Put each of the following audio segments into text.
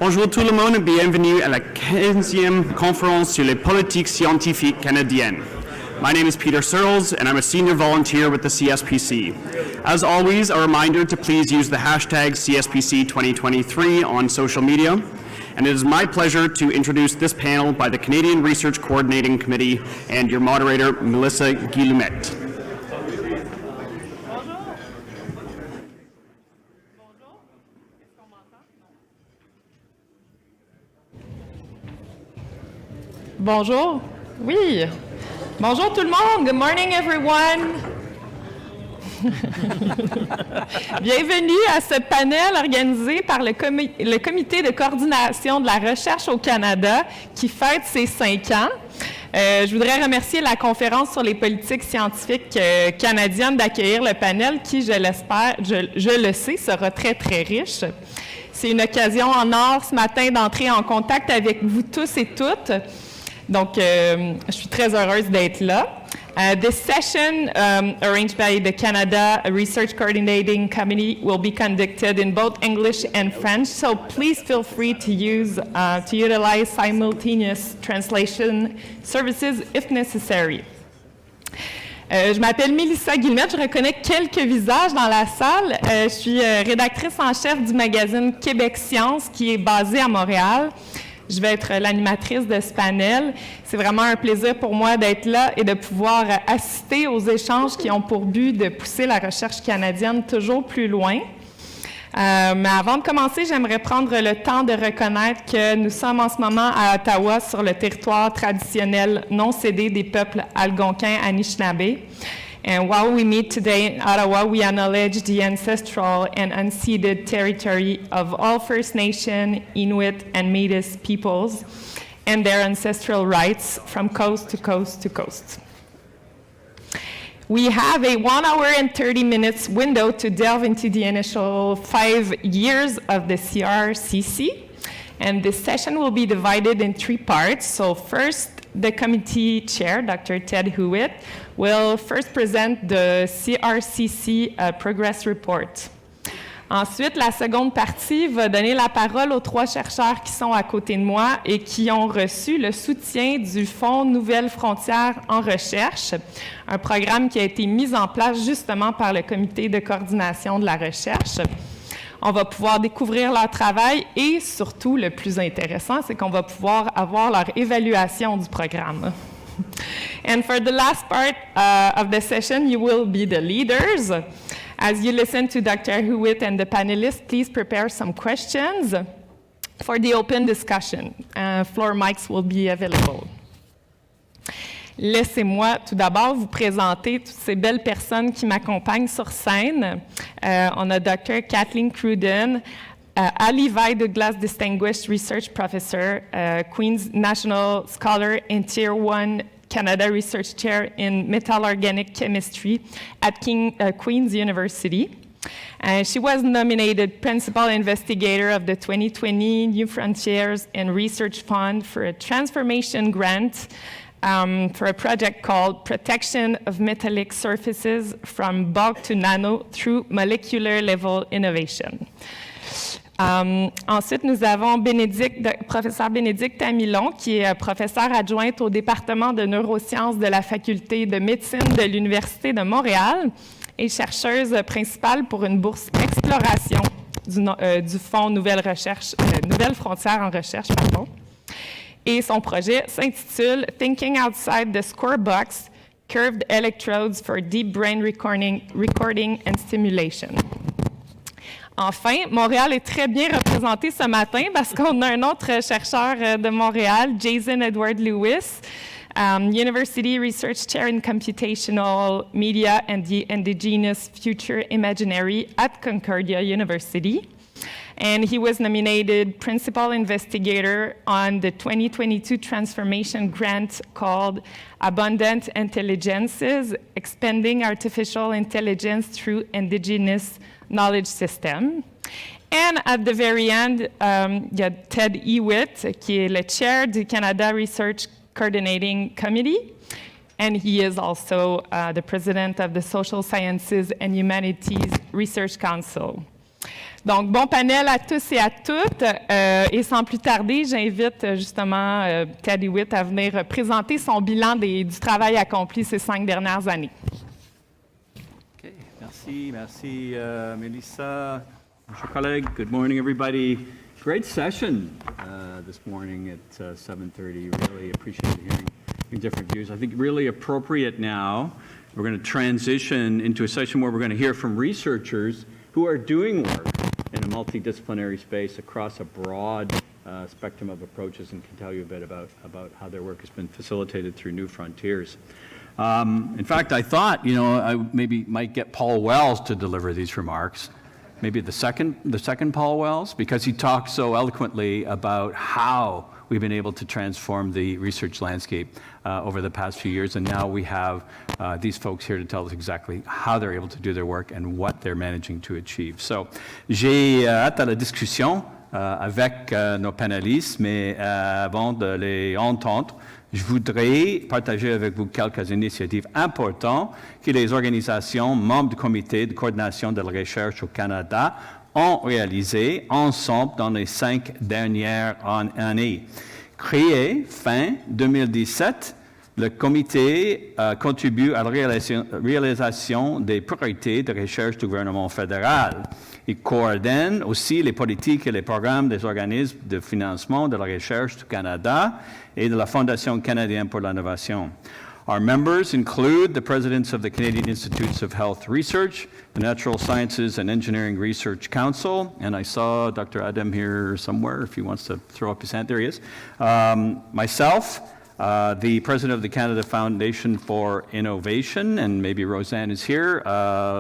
Bonjour tout le monde et bienvenue à la 15e conférence sur les politiques scientifiques canadiennes. My name is Peter Searles and I'm a senior volunteer with the CSPC. As always, a reminder to please use the hashtag CSPC2023 on social media. And it is my pleasure to introduce this panel by the Canadian Research Coordinating Committee and your moderator, Melissa Guillemette. Bonjour. Oui. Bonjour tout le monde. Good morning, everyone. Bienvenue à ce panel organisé par le Comité de coordination de la recherche au Canada qui fête ses 5 ans. Je voudrais remercier la Conférence sur les politiques scientifiques canadiennes d'accueillir le panel qui, je l'espère, je le sais, sera très, très riche. C'est une occasion en or ce matin d'entrer en contact avec vous tous et toutes. Donc, je suis très heureuse d'être là. This session, arranged by the Canada Research Coordinating Committee, will be conducted in both English and French, so please feel free to utilize simultaneous translation services if necessary. Je m'appelle Melissa Guillemette, je reconnais quelques visages dans la salle. Je suis rédactrice en chef du magazine Québec Science qui est basé à Montréal. Je vais être l'animatrice de ce panel. C'est vraiment un plaisir pour moi d'être là et de pouvoir assister aux échanges qui ont pour but de pousser la recherche canadienne toujours plus loin. Mais avant de commencer, j'aimerais prendre le temps de reconnaître que nous sommes en ce moment à Ottawa sur le territoire traditionnel non cédé des peuples algonquins Anishinaabe. And while we meet today in Ottawa, we acknowledge the ancestral and unceded territory of all First Nation, Inuit, and Métis peoples and their ancestral rights from coast to coast to coast. We have a 1 hour and 30 minutes window to delve into the initial 5 years of the CRCC. And this session will be divided in 3 parts. So first, the committee chair, Dr. Ted Hewitt, will first present the CRCC progress report. Ensuite, la seconde partie va donner la parole aux 3 chercheurs qui sont à côté de moi et qui ont reçu le soutien du Fonds Nouvelles Frontières en recherche, un programme qui a été mis en place justement par le Comité de coordination de la recherche. On va pouvoir découvrir leur travail et surtout, le plus intéressant, c'est qu'on va pouvoir avoir leur évaluation du programme. And for the last part of the session, you will be the leaders. As you listen to Dr. Hewitt and the panelists, please prepare some questions for the open discussion. Floor mics will be available. Laissez-moi tout d'abord vous présenter toutes ces belles personnes qui m'accompagnent sur scène. On a Dr. Kathleen Cruden, Ali Vai Douglas Distinguished Research Professor, Queen's National Scholar and Tier 1 Canada Research Chair in Metal Organic Chemistry at Queen's University. She was nominated Principal Investigator of the 2020 New Frontiers and Research Fund for a transformation grant for a project called Protection of Metallic Surfaces from Bulk to Nano through Molecular Level Innovation. Ensuite, nous avons professeur Bénédicte Amilon, qui est professeure adjointe au département de neurosciences de la Faculté de médecine de l'Université de Montréal et chercheuse principale pour une bourse exploration du Fonds Nouvelles Frontières en recherche. Et son projet s'intitule « Thinking Outside the Score Box, Curved Electrodes for Deep Brain Recording and Stimulation ». Enfin, Montréal est très bien représenté ce matin parce qu'on a un autre chercheur de Montréal, Jason Edward Lewis, University Research Chair in Computational Media and the Indigenous Future Imaginary at Concordia University. And he was nominated Principal Investigator on the 2022 Transformation Grant called Abundant Intelligences, Expanding Artificial Intelligence Through Indigenous Knowledge System. And at the very end, il y a Ted Hewitt, qui est le chair du Canada Research Coordinating Committee. And he is also the president of the Social Sciences and Humanities Research Council. Donc, bon panel à tous et à toutes. Et sans plus tarder, j'invite justement Caddy Witt à venir présenter son bilan du travail accompli ces 5 dernières années. Okay, merci, Melissa. Chers collègues, good morning, everybody. Great session this morning at 7:30. Really appreciate hearing different views. I think really appropriate now. We're going to transition into a session where we're going to hear from researchers who are doing work in a multidisciplinary space across a broad spectrum of approaches and can tell you a bit about how their work has been facilitated through New Frontiers. In fact, I thought, I maybe might get Paul Wells to deliver these remarks. Maybe the second Paul Wells, because he talked so eloquently about how we've been able to transform the research landscape over the past few years, and now we have these folks here to tell us exactly how they're able to do their work and what they're managing to achieve. So, j'ai hâte à la discussion avec nos panélistes, mais avant de les entendre, je voudrais partager avec vous quelques initiatives importantes que les organisations membres du Comité de coordination de la recherche au Canada ont réalisées ensemble dans les 5 dernières années. Créé fin 2017, le comité contribue à la réalisation des priorités de recherche du gouvernement fédéral. Il coordonne aussi les politiques et les programmes des organismes de financement de la recherche du Canada et de la Fondation canadienne pour l'innovation. Our members include the presidents of the Canadian Institutes of Health Research, the Natural Sciences and Engineering Research Council, and I saw Dr. Adam here somewhere, if he wants to throw up his hand. There he is. Myself, the president of the Canada Foundation for Innovation, and maybe Roseanne is here,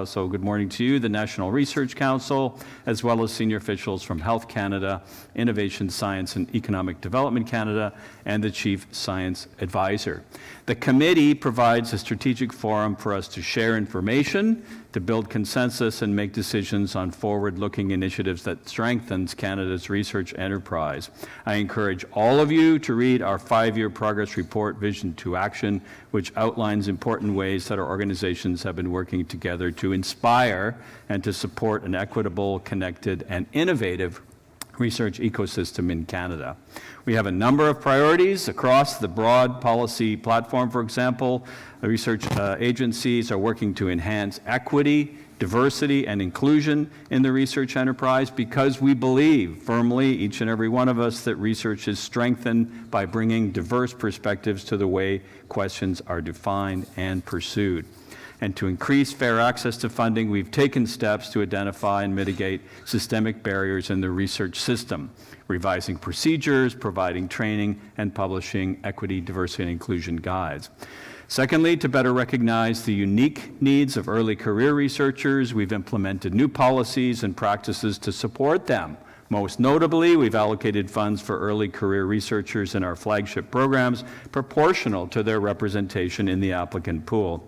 so good morning to you, the National Research Council, as well as senior officials from Health Canada, Innovation, Science and Economic Development Canada, and the Chief Science Advisor. The committee provides a strategic forum for us to share information, to build consensus and make decisions on forward-looking initiatives that strengthens Canada's research enterprise. I encourage all of you to read our 5-year progress report, Vision to Action, which outlines important ways that our organizations have been working together to inspire and to support an equitable, connected, and innovative research ecosystem in Canada. We have a number of priorities across the broad policy platform. For example, the research agencies are working to enhance equity, diversity, and inclusion in the research enterprise because we believe firmly, each and every one of us, that research is strengthened by bringing diverse perspectives to the way questions are defined and pursued. And to increase fair access to funding, we've taken steps to identify and mitigate systemic barriers in the research system, revising procedures, providing training, and publishing equity, diversity, and inclusion guides. Secondly, to better recognize the unique needs of early career researchers, we've implemented new policies and practices to support them. Most notably, we've allocated funds for early career researchers in our flagship programs proportional to their representation in the applicant pool.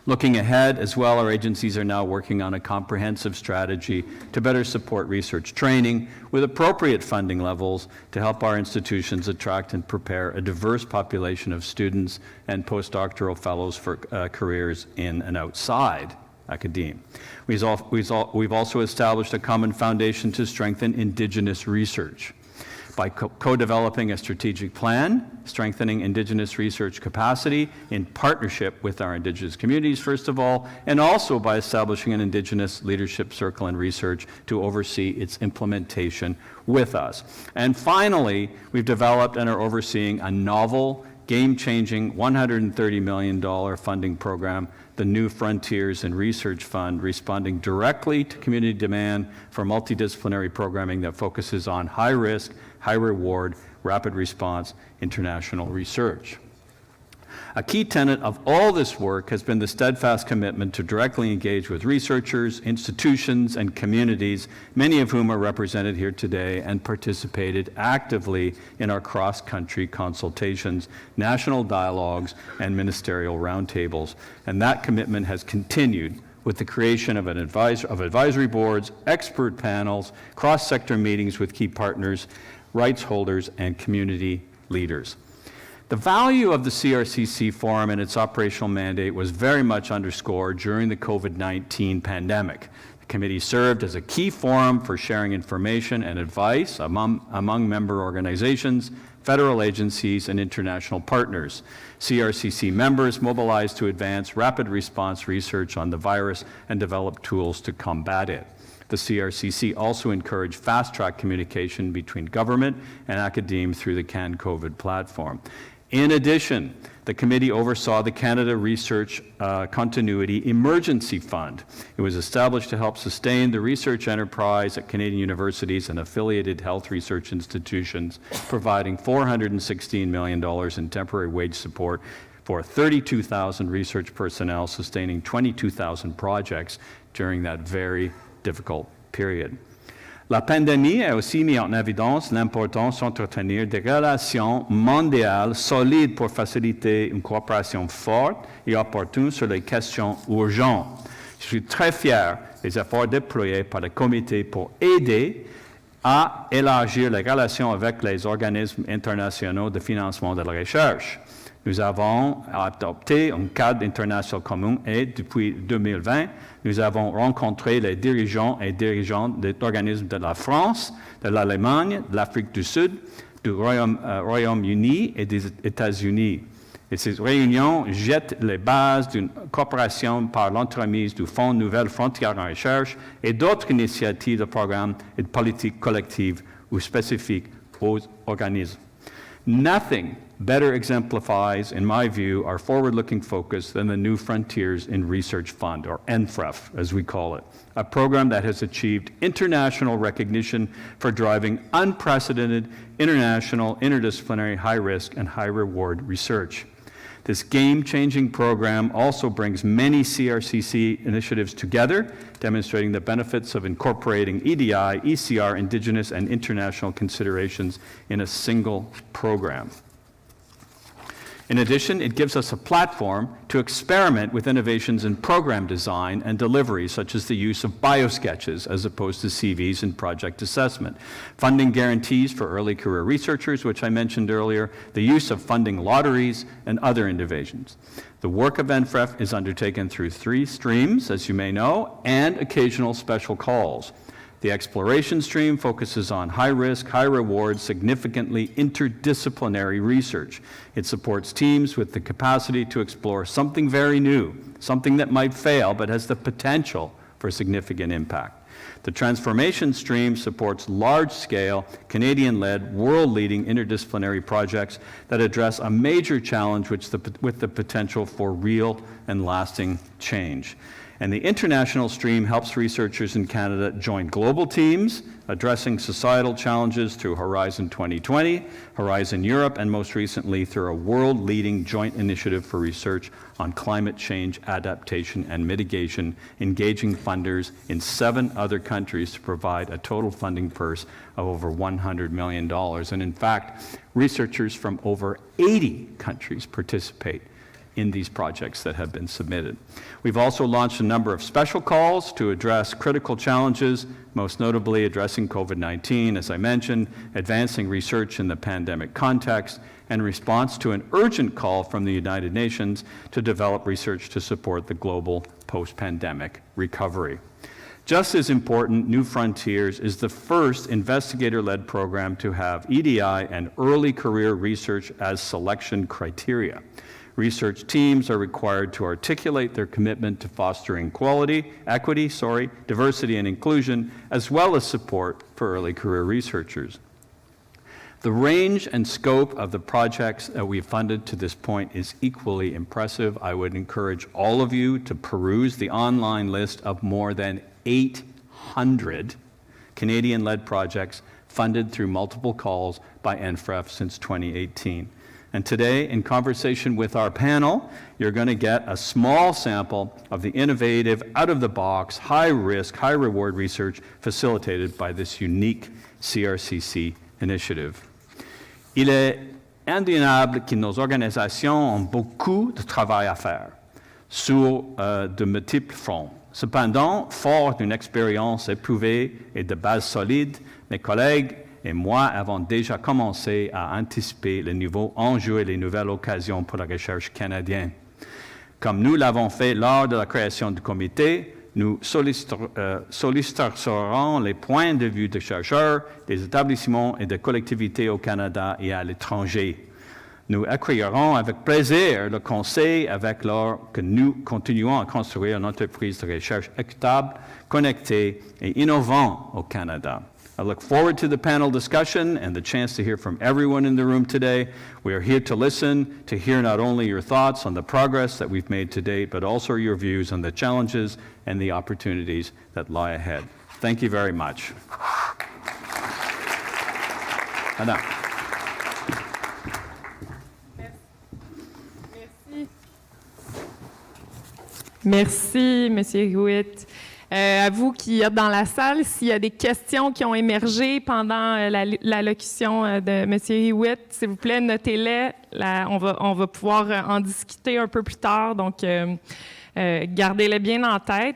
Looking ahead as well, our agencies are now working on a comprehensive strategy to better support research training with appropriate funding levels to help our institutions attract and prepare a diverse population of students and postdoctoral fellows for careers in and outside academia. We've also established a common foundation to strengthen Indigenous research by co-developing a strategic plan, strengthening Indigenous research capacity in partnership with our Indigenous communities, first of all, and also by establishing an Indigenous leadership circle in research to oversee its implementation with us. And finally, we've developed and are overseeing a novel, game-changing $130 million funding program, the New Frontiers and Research Fund, responding directly to community demand for multidisciplinary programming that focuses on high-risk, high-reward, rapid response international research. A key tenet of all this work has been the steadfast commitment to directly engage with researchers, institutions, and communities, many of whom are represented here today and participated actively in our cross-country consultations, national dialogues, and ministerial roundtables. And that commitment has continued with the creation of advisory boards, expert panels, cross-sector meetings with key partners, rights holders, and community leaders. The value of the CRCC Forum and its operational mandate was very much underscored during the COVID-19 pandemic. The committee served as a key forum for sharing information and advice among member organizations, federal agencies, and international partners. CRCC members mobilized to advance rapid response research on the virus and develop tools to combat it. The CRCC also encouraged fast-track communication between government and academia through the CanCOVID platform. In addition, the committee oversaw the Canada Research Continuity Emergency Fund. It was established to help sustain the research enterprise at Canadian universities and affiliated health research institutions, providing $416 million in temporary wage support for 32,000 research personnel, sustaining 22,000 projects during that very difficult period. La pandémie a aussi mis en évidence l'importance d'entretenir des relations mondiales solides pour faciliter une coopération forte et opportune sur les questions urgentes. Je suis très fier des efforts déployés par le comité pour aider à élargir les relations avec les organismes internationaux de financement de la recherche. Nous avons adopté un cadre international commun et, depuis 2020, nous avons rencontré les dirigeants et dirigeantes des organismes de la France, de l'Allemagne, de l'Afrique du Sud, du Royaume-Uni et des États-Unis. Et ces réunions jettent les bases d'une coopération par l'entremise du Fonds Nouvelles Frontières en Recherche et d'autres initiatives de programmes et de politiques collectives ou spécifiques aux organismes. Nothing better exemplifies, in my view, our forward-looking focus than the New Frontiers in Research Fund, or NFREF, as we call it, a program that has achieved international recognition for driving unprecedented international, interdisciplinary, high-risk and high-reward research. This game-changing program also brings many CRCC initiatives together, demonstrating the benefits of incorporating EDI, ECR, Indigenous, and international considerations in a single program. In addition, it gives us a platform to experiment with innovations in program design and delivery, such as the use of biosketches as opposed to CVs in project assessment, funding guarantees for early career researchers, which I mentioned earlier, the use of funding lotteries, and other innovations. The work of NFREF is undertaken through 3 streams, as you may know, and occasional special calls. The exploration stream focuses on high-risk, high-reward, significantly interdisciplinary research. It supports teams with the capacity to explore something very new, something that might fail but has the potential for significant impact. The transformation stream supports large-scale, Canadian-led, world-leading interdisciplinary projects that address a major challenge with the potential for real and lasting change. And the international stream helps researchers in Canada join global teams addressing societal challenges through Horizon 2020, Horizon Europe, and most recently through a world-leading joint initiative for research on climate change adaptation and mitigation, engaging funders in 7 other countries to provide a total funding purse of over $100 million. And in fact, researchers from over 80 countries participate in these projects that have been submitted. We've also launched a number of special calls to address critical challenges, most notably addressing COVID-19, as I mentioned, advancing research in the pandemic context, and response to an urgent call from the United Nations to develop research to support the global post-pandemic recovery. Just as important, New Frontiers is the first investigator-led program to have EDI and early career research as selection criteria. Research teams are required to articulate their commitment to fostering equity, diversity and inclusion, as well as support for early career researchers. The range and scope of the projects that we've funded to this point is equally impressive. I would encourage all of you to peruse the online list of more than 800 Canadian-led projects funded through multiple calls by NFREF since 2018. And today, in conversation with our panel, you're going to get a small sample of the innovative, out-of-the-box, high-risk, high-reward research facilitated by this unique CRCC initiative. Il est indéniable que nos organisations ont beaucoup de travail à faire sur de multiples fronts. Cependant, fort d'une expérience éprouvée et de bases solides, mes collègues et moi avons déjà commencé à anticiper les nouveaux enjeux et les nouvelles occasions pour la recherche canadienne. Comme nous l'avons fait lors de la création du comité, Nous solliciterons les points de vue des chercheurs, des établissements et des collectivités au Canada et à l'étranger. Nous accueillerons avec plaisir le conseil avec l'or que nous continuons à construire une entreprise de recherche équitable, connectée et innovante au Canada. I look forward to the panel discussion and the chance to hear from everyone in the room today. We are here to listen, to hear not only your thoughts on the progress that we've made to date, but also your views on the challenges and the opportunities that lie ahead. Thank you very much. Madame. Merci, M. Hewitt. À vous qui êtes dans la salle, s'il y a des questions qui ont émergé pendant l'allocution de M. Hewitt, s'il vous plaît, notez-les. On va pouvoir en discuter un peu plus tard, donc gardez-les bien en tête.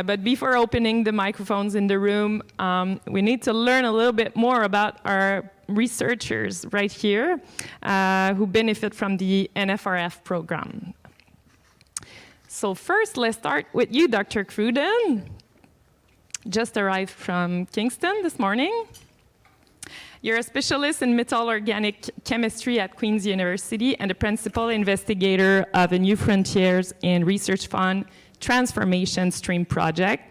But before opening the microphones in the room, we need to learn a little bit more about our researchers right here who benefit from the NFRF program. So first, let's start with you, Dr. Cruden. Just arrived from Kingston this morning. You're a specialist in metal organic chemistry at Queen's University and a principal investigator of the New Frontiers in Research Fund Transformation Stream project.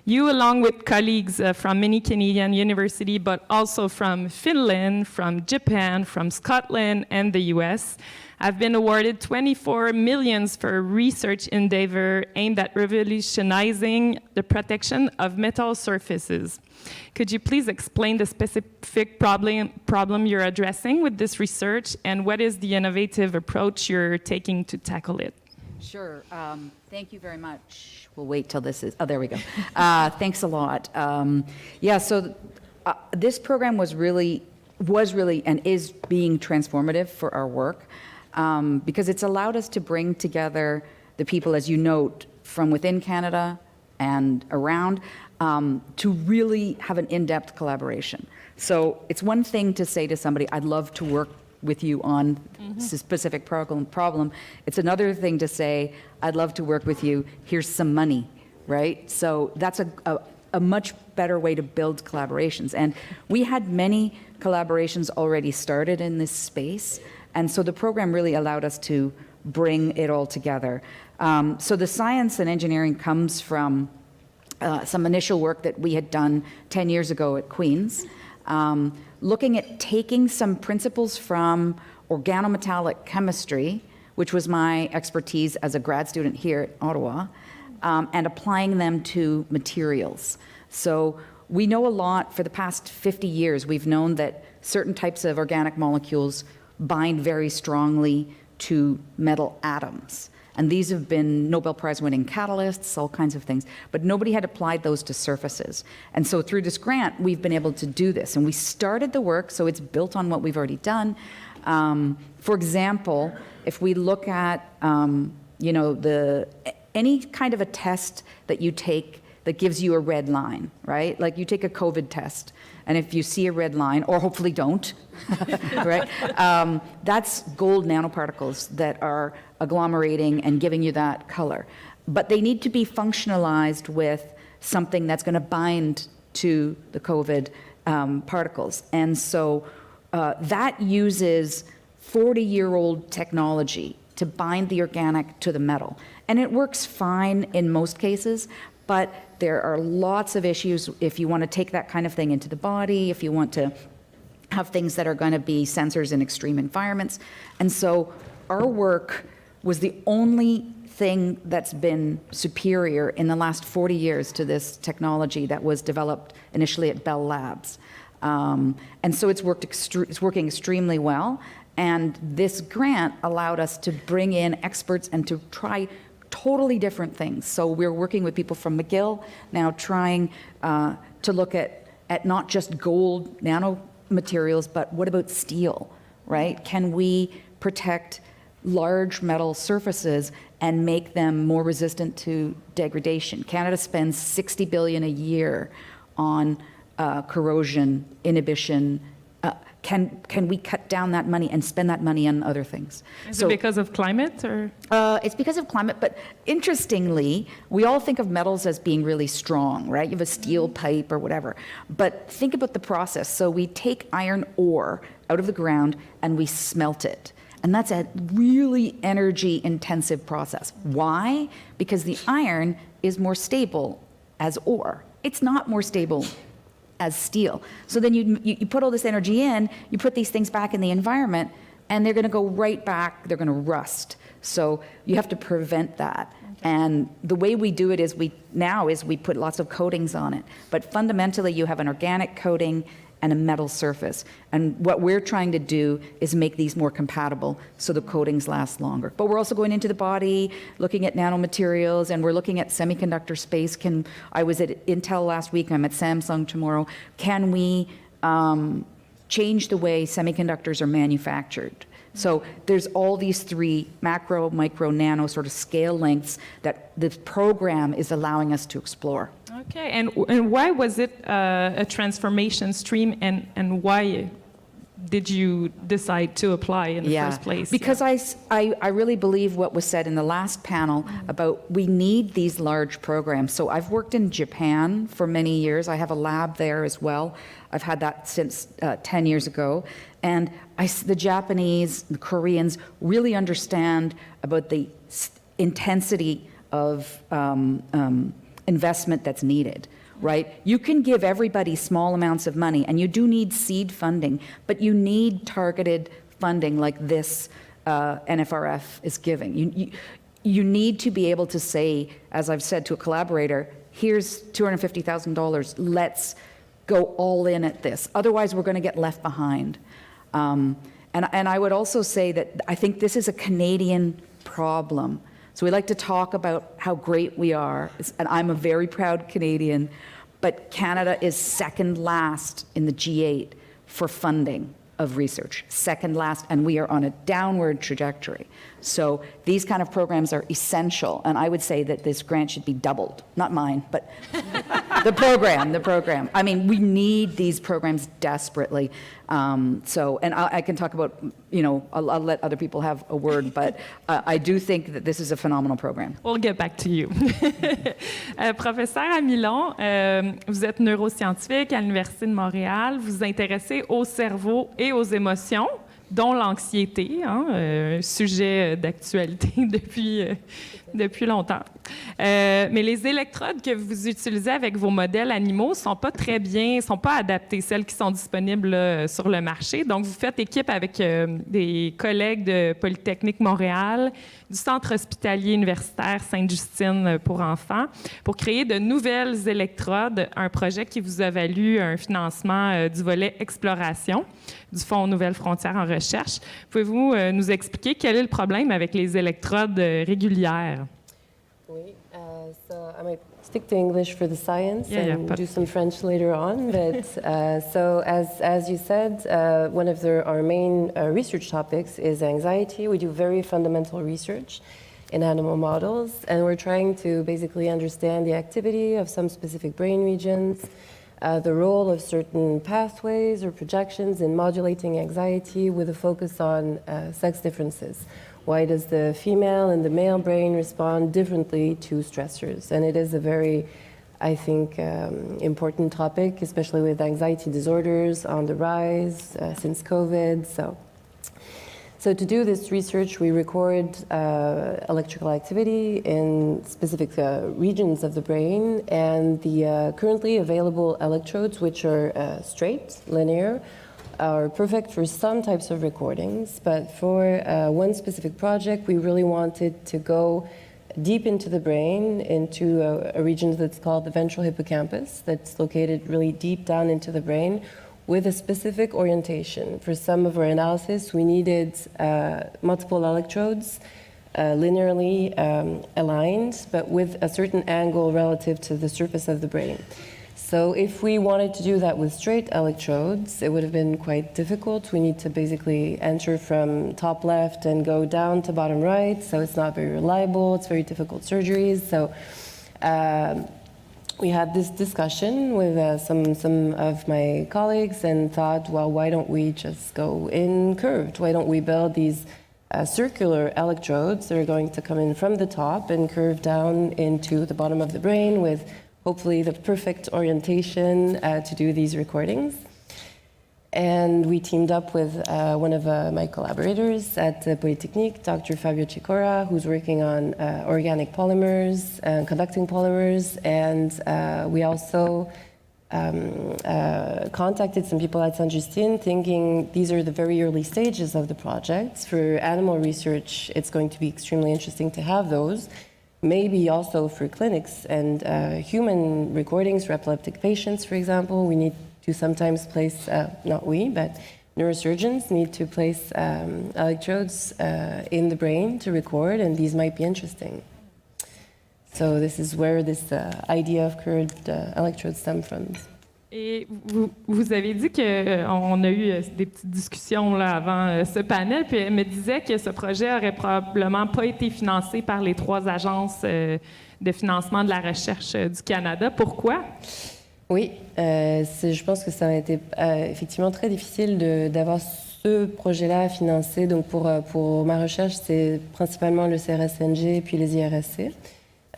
You, along with colleagues from many Canadian universities, but also from Finland, from Japan, from Scotland, and the US, have been awarded $24 million for a research endeavor aimed at revolutionizing the protection of metal surfaces. Could you please explain the specific problem you're addressing with this research, and what is the innovative approach you're taking to tackle it? Sure. Thank you very much. We'll wait till this is, oh, there we go. Thanks a lot. So this program was really and is being transformative for our work because it's allowed us to bring together the people, as you note, from within Canada and around to really have an in-depth collaboration. So it's one thing to say to somebody, I'd love to work with you on a specific problem. It's another thing to say, I'd love to work with you, here's some money, right? So that's a much better way to build collaborations. And we had many collaborations already started in this space, and so the program really allowed us to bring it all together. So the science and engineering comes from some initial work that we had done 10 years ago at Queen's, looking at taking some principles from organometallic chemistry, which was my expertise as a grad student here at Ottawa, and applying them to materials. So we know a lot. For the past 50 years, we've known that certain types of organic molecules bind very strongly to metal atoms. And these have been Nobel Prize-winning catalysts, all kinds of things. But nobody had applied those to surfaces. And so through this grant, we've been able to do this. And we started the work, so it's built on what we've already done. For example, if we look at, any kind of a test that you take that gives you a red line, right? Like you take a COVID test, and if you see a red line, or hopefully don't, right? That's gold nanoparticles that are agglomerating and giving you that color. But they need to be functionalized with something that's going to bind to the COVID particles. And so that uses 40-year-old technology to bind the organic to the metal. And it works fine in most cases, but there are lots of issues if you want to take that kind of thing into the body, if you want to have things that are going to be sensors in extreme environments. And so our work was the only thing that's been superior in the last 40 years to this technology that was developed initially at Bell Labs. And so it's working extremely well. And this grant allowed us to bring in experts and to try totally different things. So we're working with people from McGill now trying to look at not just gold nanomaterials, but what about steel, right? Can we protect large metal surfaces and make them more resistant to degradation? Canada spends $60 billion a year on corrosion inhibition, can we cut down that money and spend that money on other things? Is it because of climate or? It's because of climate, but interestingly, we all think of metals as being really strong, right? You have a steel pipe or whatever. But think about the process. So we take iron ore out of the ground and we smelt it. And that's a really energy intensive process. Why? Because the iron is more stable as ore. It's not more stable as steel. So then you put all this energy in, you put these things back in the environment, and they're going to go right back, they're going to rust. So you have to prevent that. And the way we do it is we put lots of coatings on it. But fundamentally, you have an organic coating and a metal surface. And what we're trying to do is make these more compatible so the coatings last longer. But we're also going into the body, looking at nanomaterials, and we're looking at semiconductor space. I was at Intel last week, I'm at Samsung tomorrow. Can we change the way semiconductors are manufactured? So there's all these three macro, micro, nano sort of scale lengths that the program is allowing us to explore. Okay, and why was it a transformation stream, and why did you decide to apply in the first place? Because I really believe what was said in the last panel about we need these large programs. So I've worked in Japan for many years. I have a lab there as well. I've had that since 10 years ago. And the Japanese, the Koreans really understand about the intensity of investment that's needed, right? You can give everybody small amounts of money, and you do need seed funding, but you need targeted funding like this NFRF is giving. You need to be able to say, as I've said to a collaborator, here's $250,000, let's go all in at this. Otherwise, we're going to get left behind. And I would also say that I think this is a Canadian problem. So we like to talk about how great we are, and I'm a very proud Canadian, but Canada is second last in the G8 for funding of research, second last, and we are on a downward trajectory. So these kind of programs are essential, and I would say that this grant should be doubled, not mine, but the program. I mean, we need these programs desperately. And I can talk about, I'll let other people have a word, but I do think that this is a phenomenal program. We'll get back to you. Professeur Amilon, vous êtes neuroscientifique à l'Université de Montréal. Vous vous intéressez au cerveau et aux émotions, dont l'anxiété, un sujet d'actualité depuis longtemps. Mais les électrodes que vous utilisez avec vos modèles animaux sont pas adaptées, celles qui sont disponibles là, sur le marché. Donc, vous faites équipe avec des collègues de Polytechnique Montréal, du Centre hospitalier universitaire Sainte-Justine pour enfants, pour créer de nouvelles électrodes, un projet qui vous a valu un financement du volet exploration du Fonds Nouvelles Frontières en recherche. Pouvez-vous nous expliquer quel est le problème avec les électrodes régulières? Oui, so I might stick to English for the science and do some French later on. But so as you said, one of our main research topics is anxiety. We do very fundamental research in animal models, and we're trying to basically understand the activity of some specific brain regions, the role of certain pathways or projections in modulating anxiety with a focus on sex differences. Why does the female and the male brain respond differently to stressors? And it is a very, I think, important topic, especially with anxiety disorders on the rise since COVID. So to do this research, we record electrical activity in specific regions of the brain, and the currently available electrodes, which are straight, linear, are perfect for some types of recordings, but for one specific project, we really wanted to go deep into the brain, into a region that's called the ventral hippocampus, that's located really deep down into the brain, with a specific orientation. For some of our analysis, we needed multiple electrodes, linearly aligned, but with a certain angle relative to the surface of the brain. So if we wanted to do that with straight electrodes, it would have been quite difficult. We need to basically enter from top left and go down to bottom right, so it's not very reliable. It's very difficult surgeries. So we had this discussion with some of my colleagues and thought, well, why don't we just go in curved? Why don't we build these circular electrodes that are going to come in from the top and curve down into the bottom of the brain with hopefully the perfect orientation to do these recordings. And we teamed up with one of my collaborators at Polytechnique, Dr. Fabio Cicora, who's working on organic polymers, conducting polymers, and we also contacted some people at Saint-Justine thinking these are the very early stages of the project. For animal research, it's going to be extremely interesting to have those. Maybe also for clinics and human recordings for epileptic patients, for example, we need to sometimes place, not we, but neurosurgeons need to place electrodes in the brain to record, and these might be interesting. So this is where this idea of curved electrodes stems from. Et vous avez dit qu'on a eu des petites discussions là, avant ce panel, puis elle me disait que ce projet aurait probablement pas été financé par les 3 agences de financement de la recherche du Canada. Pourquoi? Oui, je pense que ça a été effectivement très difficile d'avoir ce projet-là financé. Donc pour ma recherche, c'est principalement le CRSNG et puis les IRSC,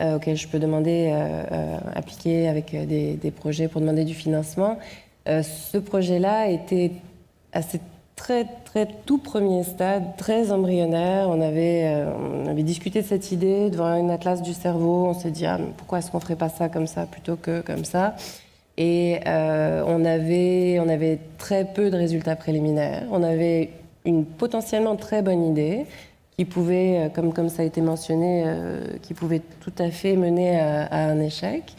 auxquels je peux demander, appliquer avec des projets pour demander du financement. Ce projet-là était à ce très tout premier stade, très embryonnaire. On avait discuté de cette idée devant un atlas du cerveau. On s'est dit, pourquoi est-ce qu'on ne ferait pas ça comme ça plutôt que comme ça? Et on avait très peu de résultats préliminaires. On avait une potentiellement très bonne idée qui pouvait, comme ça a été mentionné, qui pouvait tout à fait mener à un échec,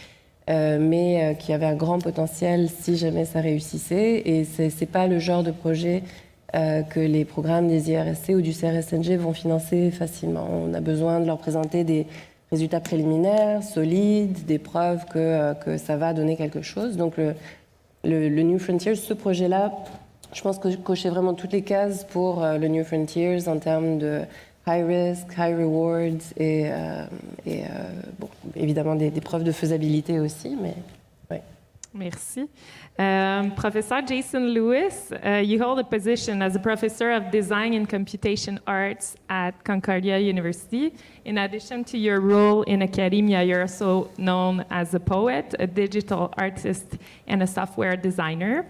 mais qui avait un grand potentiel si jamais ça réussissait. Et c'est pas le genre de projet que les programmes des IRSC ou du CRSNG vont financer facilement. On a besoin de leur présenter des résultats préliminaires, solides, des preuves que ça va donner quelque chose. Donc le New Frontiers, ce projet-là, je pense que je cochais vraiment toutes les cases pour le New Frontiers en termes de high risk, high rewards et bon, évidemment des preuves de faisabilité aussi, mais ouais. Merci. Professor Jason Lewis, you hold a position as a professor of design and computation arts at Concordia University. In addition to your role in academia, you're also known as a poet, a digital artist, and a software designer.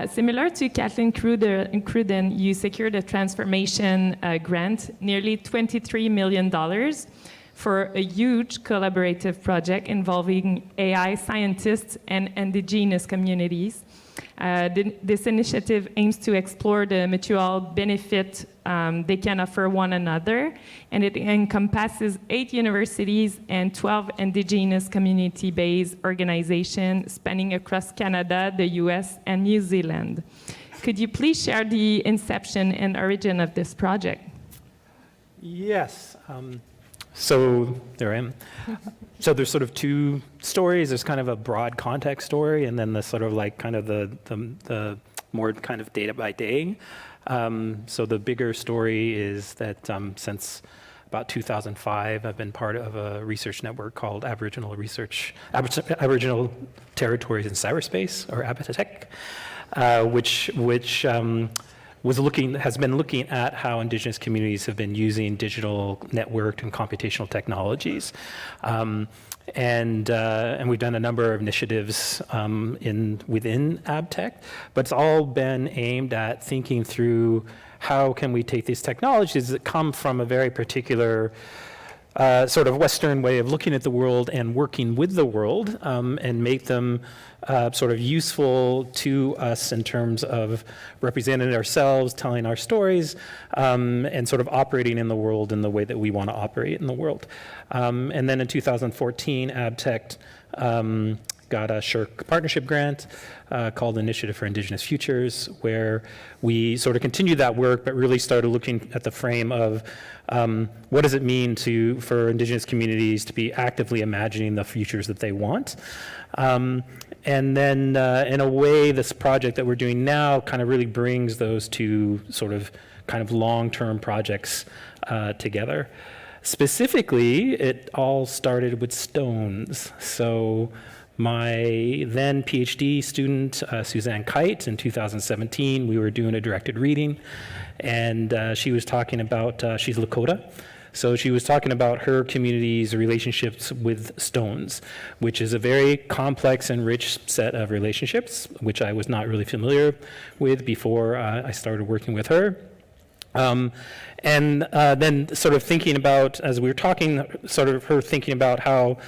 Similar to Kathleen Cruden, you secured a transformation grant, nearly $23 million, for a huge collaborative project involving AI scientists and indigenous communities. This initiative aims to explore the mutual benefit they can offer one another, and it encompasses 8 universities and 12 indigenous community-based organizations spanning across Canada, the US, and New Zealand. Could you please share the inception and origin of this project? Yes. So there I am. So there's sort of 2 stories. There's kind of a broad context story, and then the sort of like kind of the more kind of day by day. So the bigger story is that since about 2005, I've been part of a research network called Aboriginal Territories in Cyberspace, or ABITEC, which has been looking at how Indigenous communities have been using digital networked and computational technologies. And we've done a number of initiatives within ABTEC, but it's all been aimed at thinking through how can we take these technologies that come from a very particular sort of Western way of looking at the world and working with the world, and make them sort of useful to us in terms of representing ourselves, telling our stories, and sort of operating in the world in the way that we want to operate in the world. And then in 2014, ABTEC got a SSHRC partnership grant called Initiative for Indigenous Futures, where we sort of continued that work, but really started looking at the frame of what does it mean for Indigenous communities to be actively imagining the futures that they want. And then, in a way, this project that we're doing now kind of really brings those 2 sort of kind of long-term projects together. Specifically, it all started with stones. So my then PhD student, Suzanne Kite, in 2017. We were doing a directed reading, and she was talking about, she's Lakota, so she was talking about her community's relationships with stones, which is a very complex and rich set of relationships, which I was not really familiar with before I started working with her. And then sort of thinking about, as we were talking, sort of her thinking about how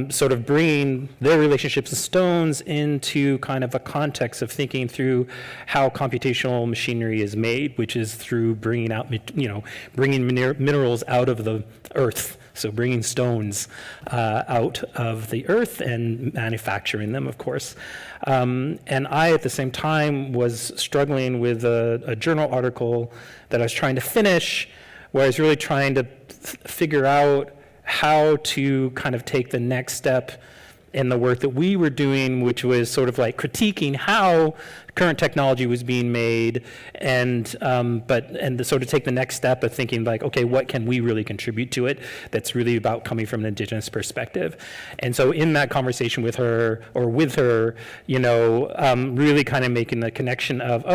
sort of bringing their relationships with stones into kind of a context of thinking through how computational machinery is made, which is through bringing out, bringing minerals out of the earth. So bringing stones out of the earth and manufacturing them, of course. And I, at the same time, was struggling with a journal article that I was trying to finish, where I was really trying to figure out how to kind of take the next step in the work that we were doing, which was sort of like critiquing how current technology was being made, and to sort of take the next step of thinking like, okay, what can we really contribute to it that's really about coming from an Indigenous perspective. And so in that conversation with her, really kind of making the connection of,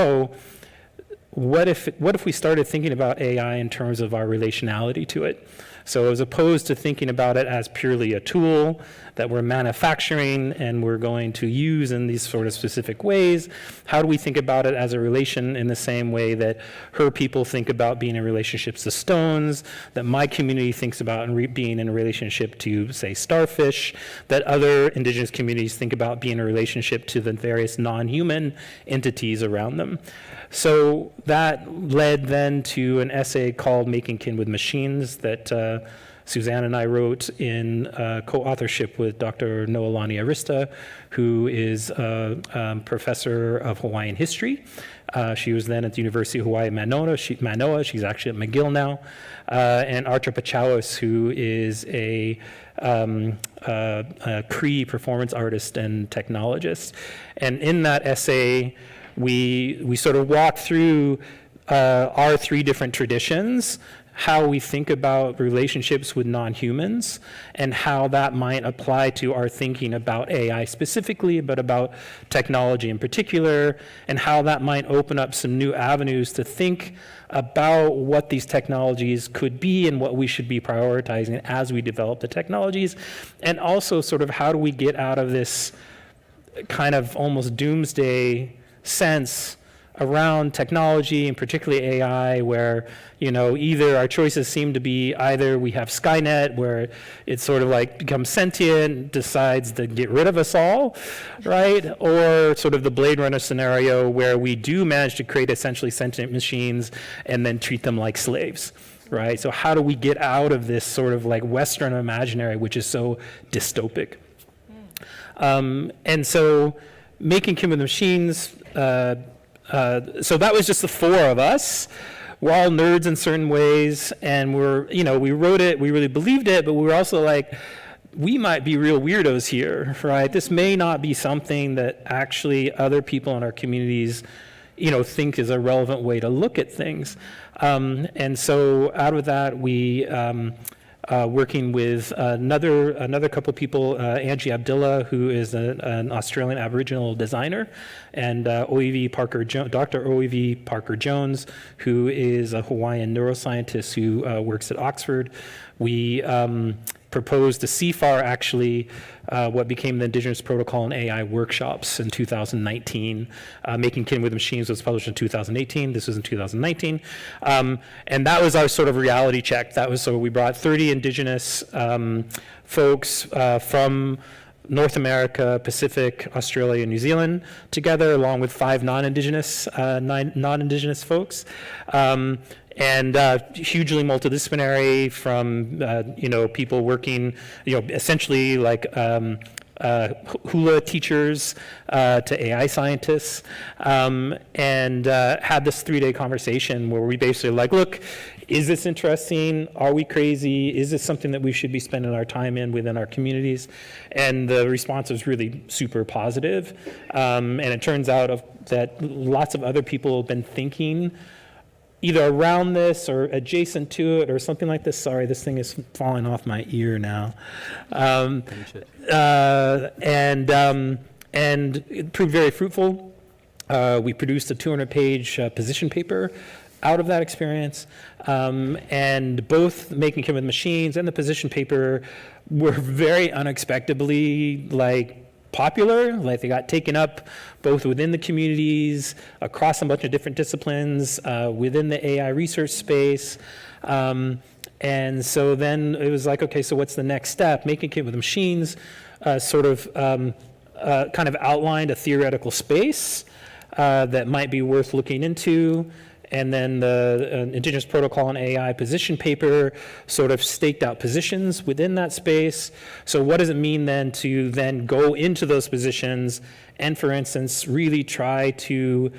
what if we started thinking about AI in terms of our relationality to it? So as opposed to thinking about it as purely a tool that we're manufacturing and we're going to use in these sort of specific ways, how do we think about it as a relation in the same way that her people think about being in relationships to stones, that my community thinks about being in a relationship to, say, starfish, that other Indigenous communities think about being in a relationship to the various non-human entities around them. So that led then to an essay called Making Kin with Machines that Suzanne and I wrote in co-authorship with Dr. Noelani Arista, who is a professor of Hawaiian history. She was then at the University of Hawaii Manoa. She's actually at McGill now. And Archer Pachauas, who is a Cree performance artist and technologist. And in that essay, we sort of walk through our three different traditions, how we think about relationships with non-humans, and how that might apply to our thinking about AI specifically, but about technology in particular, and how that might open up some new avenues to think about what these technologies could be and what we should be prioritizing as we develop the technologies, and also sort of how do we get out of this kind of almost doomsday sense around technology, and particularly AI, where, either our choices seem to be either we have Skynet, where it sort of like becomes sentient, decides to get rid of us all, right? Or sort of the Blade Runner scenario where we do manage to create essentially sentient machines and then treat them like slaves, right? So how do we get out of this sort of like Western imaginary, which is so dystopic? And so Making Kin with Machines, so that was just the four of us. We're all nerds in certain ways, and we wrote it, we really believed it, but we were also like, we might be real weirdos here, right? This may not be something that actually other people in our communities, think is a relevant way to look at things. And so out of that, we working with another couple of people, Angie Abdullah, who is an Australian Aboriginal designer, and Dr. O.E.V. Parker Jones, who is a Hawaiian neuroscientist who works at Oxford. We proposed to CFAR, actually, what became the Indigenous Protocol and AI workshops in 2019. Making Kin with Machines was published in 2018. This was in 2019. And that was our sort of reality check. So we brought 30 Indigenous folks from North America, Pacific, Australia, and New Zealand together, along with 5 non-Indigenous folks. And hugely multidisciplinary, from people working, essentially like hula teachers to AI scientists, and had this 3-day conversation where we basically like, look, is this interesting? Are we crazy? Is this something that we should be spending our time in within our communities? And the response was really super positive. And it turns out that lots of other people have been thinking either around this or adjacent to it or something like this. Sorry, this thing is falling off my ear now. And it proved very fruitful. We produced a 200-page position paper out of that experience, and both Making Kin with Machines and the position paper were very unexpectedly popular. They got taken up both within the communities, across a bunch of different disciplines, within the AI research space. And so then it was okay, so what's the next step? Making Kin with Machines kind of outlined a theoretical space that might be worth looking into. And then the Indigenous Protocol and AI position paper sort of staked out positions within that space. So what does it mean then to then go into those positions and, for instance, really try to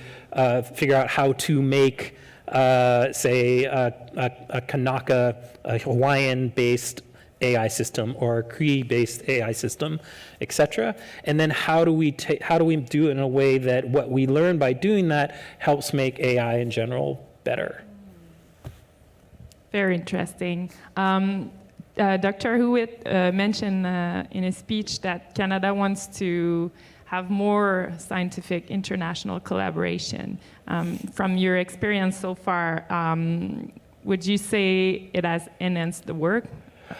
figure out how to make, say, a Kanaka, a Hawaiian-based AI system or a Cree-based AI system, et cetera. And then how do we do it in a way that what we learn by doing that helps make AI in general better? Very interesting. Dr. Hewitt mentioned in his speech that Canada wants to have more scientific international collaboration. From your experience so far, would you say it has enhanced the work?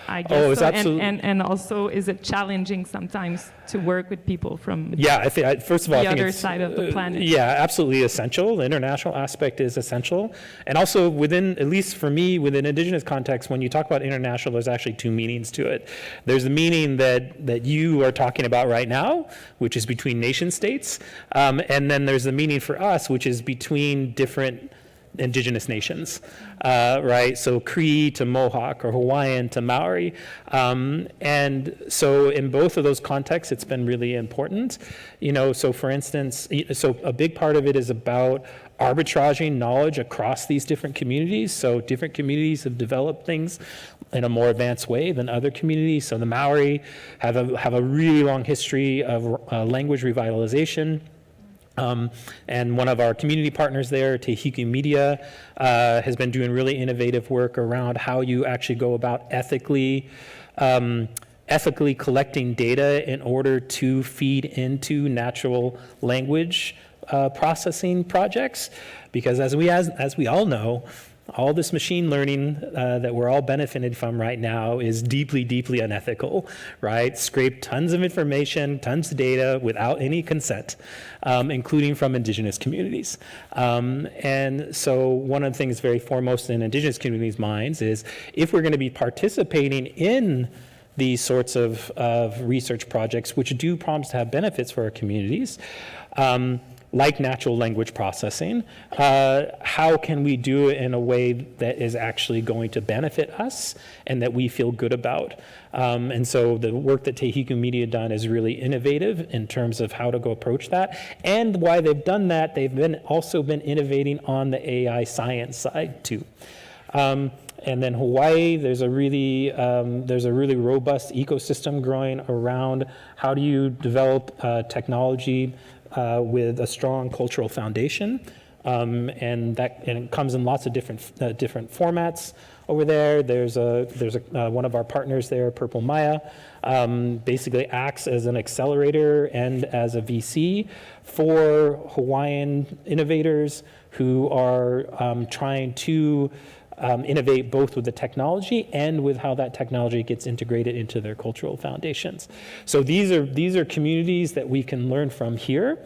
I guess it's so. absolutely. And also, is it challenging sometimes to work with people from I think, first of all, the I think other it's, side of the planet? Yeah, absolutely essential. The international aspect is essential. And also within, at least for me, within Indigenous context, when you talk about international, there's actually two meanings to it. There's the meaning that you are talking about right now, which is between nation states. And then there's the meaning for us, which is between different Indigenous nations, right? So Cree to Mohawk or Hawaiian to Maori. And so in both of those contexts, it's been really important. So for instance, so a big part of it is about arbitraging knowledge across these different communities. So different communities have developed things in a more advanced way than other communities. So the Maori have a really long history of language revitalization. And one of our community partners there, Te Hiku Media, has been doing really innovative work around how you actually go about ethically collecting data in order to feed into natural language processing projects. Because as we all know, all this machine learning that we're all benefited from right now is deeply, deeply unethical, right? Scrape tons of information, tons of data without any consent, including from Indigenous communities. And so one of the things very foremost in Indigenous communities' minds is if we're going to be participating in these sorts of research projects, which do promise to have benefits for our communities, like natural language processing, how can we do it in a way that is actually going to benefit us and that we feel good about? And so the work that Te Hiku Media done is really innovative in terms of how to go approach that. And why they've done that, they've also been innovating on the AI science side too. And then Hawaii, there's a really robust ecosystem growing around how do you develop technology with a strong cultural foundation, and it comes in lots of different formats over there. There's one of our partners there, Purple Maya, basically acts as an accelerator and as a VC for Hawaiian innovators who are trying to innovate both with the technology and with how that technology gets integrated into their cultural foundations. So these are communities that we can learn from here,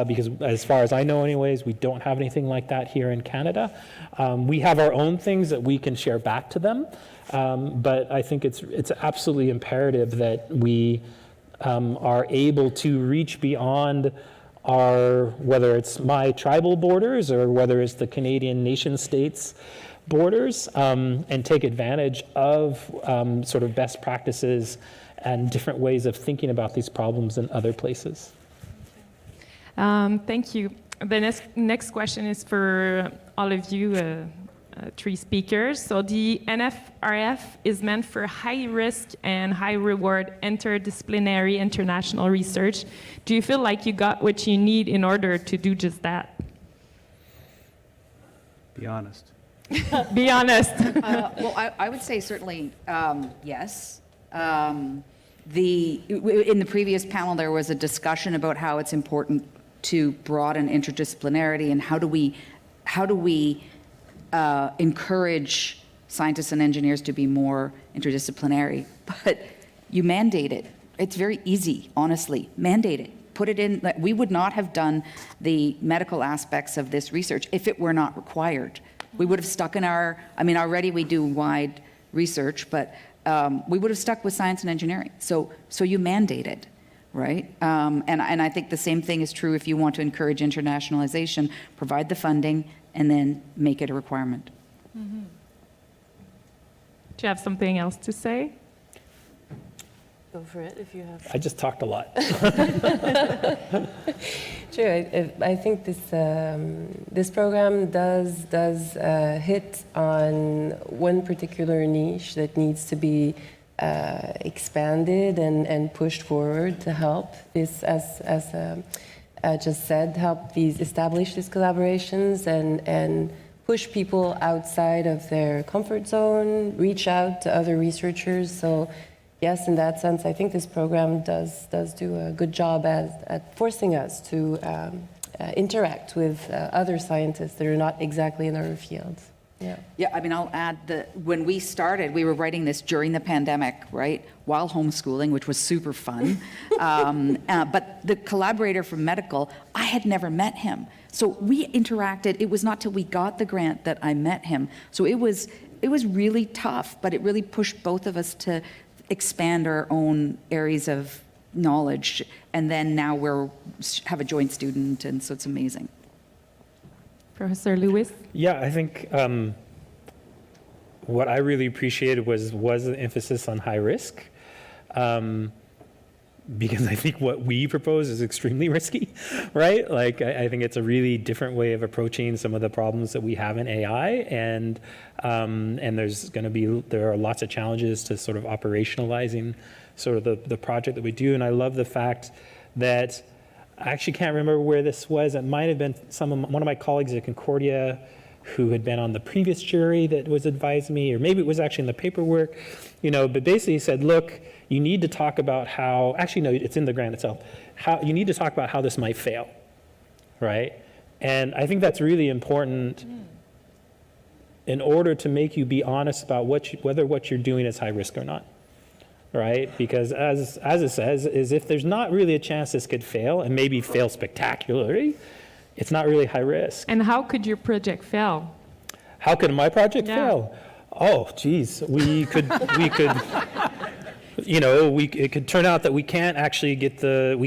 because as far as I know anyways, we don't have anything like that here in Canada. We have our own things that we can share back to them, but I think it's absolutely imperative that we are able to reach beyond whether it's my tribal borders or whether it's the Canadian nation states borders, and take advantage of sort of best practices and different ways of thinking about these problems in other places. Thank you. The next question is for all of you, three speakers. So the NFRF is meant for high risk and high reward interdisciplinary international research. Do you feel like you got what you need in order to do just that? Be honest. Be honest. Well, I would say certainly yes. In the previous panel, there was a discussion about how it's important to broaden interdisciplinarity and how do we encourage scientists and engineers to be more interdisciplinary. But you mandate it. It's very easy, honestly. Mandate it. Put it in. Like, we would not have done the medical aspects of this research if it were not required. We would have stuck in already we do wide research, but we would have stuck with science and engineering. So you mandate it, right? And I think the same thing is true if you want to encourage internationalization, provide the funding, and then make it a requirement. Mm-hmm. Do you have something else to say? Go for it if you have. I just talked a lot. Sure, I think this program does hit on one particular niche that needs to be expanded and pushed forward to help this, as just said, help establish these collaborations and push people outside of their comfort zone, reach out to other researchers. So yes, in that sense, I think this program does do a good job at forcing us to interact with other scientists that are not exactly in our fields. Yeah. Yeah, I'll add that when we started, we were writing this during the pandemic, right? While homeschooling, which was super fun. But the collaborator from medical, I had never met him. So we interacted. It was not till we got the grant that I met him. So it was really tough, but it really pushed both of us to expand our own areas of knowledge. And then now have a joint student, and so it's amazing. Professor Lewis? Yeah, I think what I really appreciated was the emphasis on high risk, because I think what we propose is extremely risky, right? Like, I think it's a really different way of approaching some of the problems that we have in AI, and there are lots of challenges to sort of operationalizing sort of the project that we do. And I love the fact that I actually can't remember where this was. It might have been one of my colleagues at Concordia who had been on the previous jury that was advising me, or maybe it was actually in the paperwork, but basically he said, look, you need to talk about how, actually no, it's in the grant itself, how you need to talk about how this might fail, right? And I think that's really important in order to make you be honest about whether what you're doing is high risk or not. Right? Because as it says, is if there's not really a chance this could fail, and maybe fail spectacularly, it's not really high risk. And how could your project fail? How could my project fail? Oh, geez, it could turn out that we can't actually get the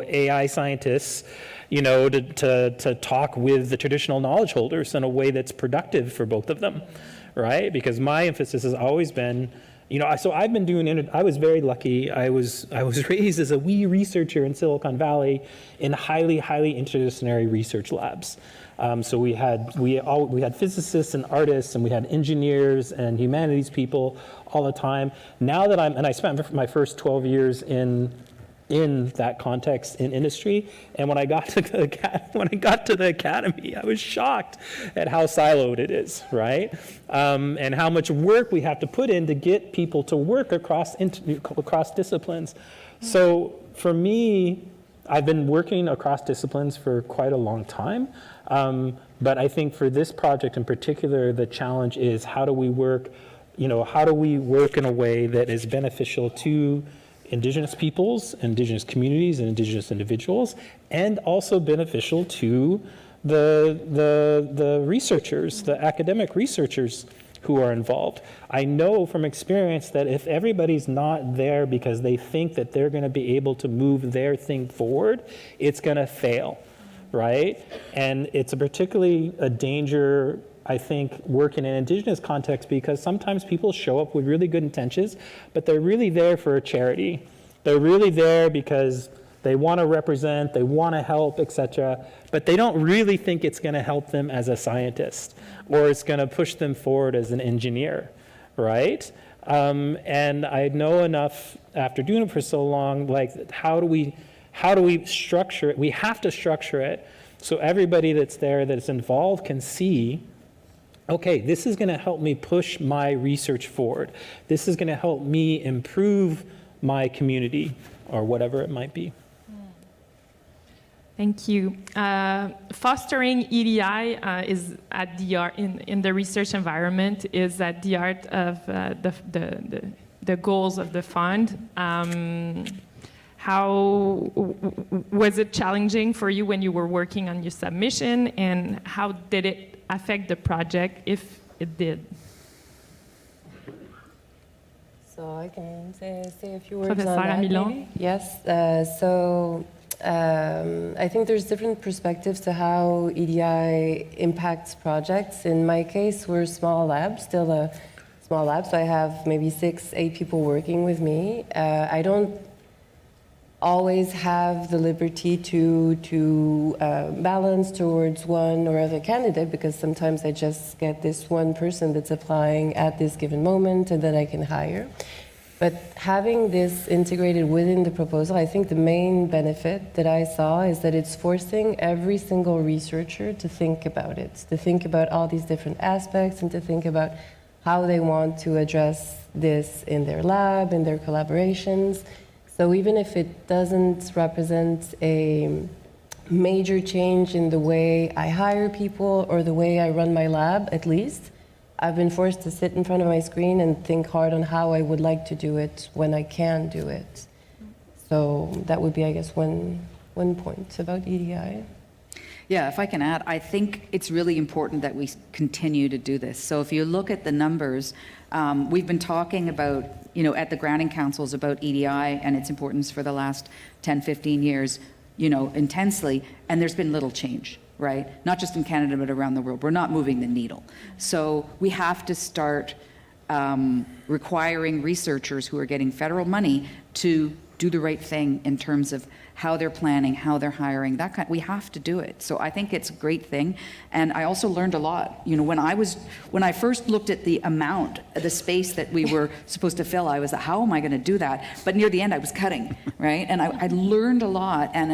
AI scientists, to talk with the traditional knowledge holders in a way that's productive for both of them, right? Because my emphasis has always been, so I've been doing, I was very lucky. I was raised as a wee researcher in Silicon Valley in highly, highly interdisciplinary research labs. So we had physicists and artists, and we had engineers and humanities people all the time. Now that I spent my first 12 years in that context in industry, and when I got to the academy, I was shocked at how siloed it is, right? And how much work we have to put in to get people to work across disciplines. So for me, I've been working across disciplines for quite a long time, but I think for this project in particular, the challenge is how do we work in a way that is beneficial to Indigenous peoples, Indigenous communities, and Indigenous individuals, and also beneficial to the researchers, the academic researchers who are involved. I know from experience that if everybody's not there because they think that they're going to be able to move their thing forward, it's going to fail, right? And it's particularly a danger, I think, work in an Indigenous context, because sometimes people show up with really good intentions, but they're really there for a charity. They're really there because they want to represent, they want to help, etc., but they don't really think it's going to help them as a scientist, or it's going to push them forward as an engineer, right? And I know enough after doing it for so long, like how do we structure it? We have to structure it so everybody that's there that's involved can see okay, this is going to help me push my research forward. This is going to help me improve my community or whatever it might be. Thank you. Fostering EDI is at the art in the research environment is at the heart of the goals of the fund. How was it challenging for you when you were working on your submission, and how did it affect the project, if it did? So I can say a few words Professor on that. Amilon? Maybe? Yes. I think there's different perspectives to how EDI impacts projects. In my case, we're a small lab, still a small lab, so I have maybe 6-8 people working with me. I don't always have the liberty to balance towards one or other candidate, because sometimes I just get this one person that's applying at this given moment and that I can hire. But having this integrated within the proposal, I think the main benefit that I saw is that it's forcing every single researcher to think about it, to think about all these different aspects, and to think about how they want to address this in their lab, in their collaborations. So even if it doesn't represent a major change in the way I hire people or the way I run my lab, at least, I've been forced to sit in front of my screen and think hard on how I would like to do it when I can do it. So that would be, I guess, one point about EDI. Yeah, if I can add, I think it's really important that we continue to do this. So if you look at the numbers, we've been talking about, at the granting councils about EDI and its importance for the last 10, 15 years, intensely, and there's been little change, right? Not just in Canada, but around the world. We're not moving the needle. So we have to start requiring researchers who are getting federal money to do the right thing in terms of how they're planning, how they're hiring, we have to do it. So I think it's a great thing. And I also learned a lot. When I first looked at the amount, the space that we were supposed to fill, I was like, how am I going to do that? But near the end, I was cutting, right? And I learned a lot, and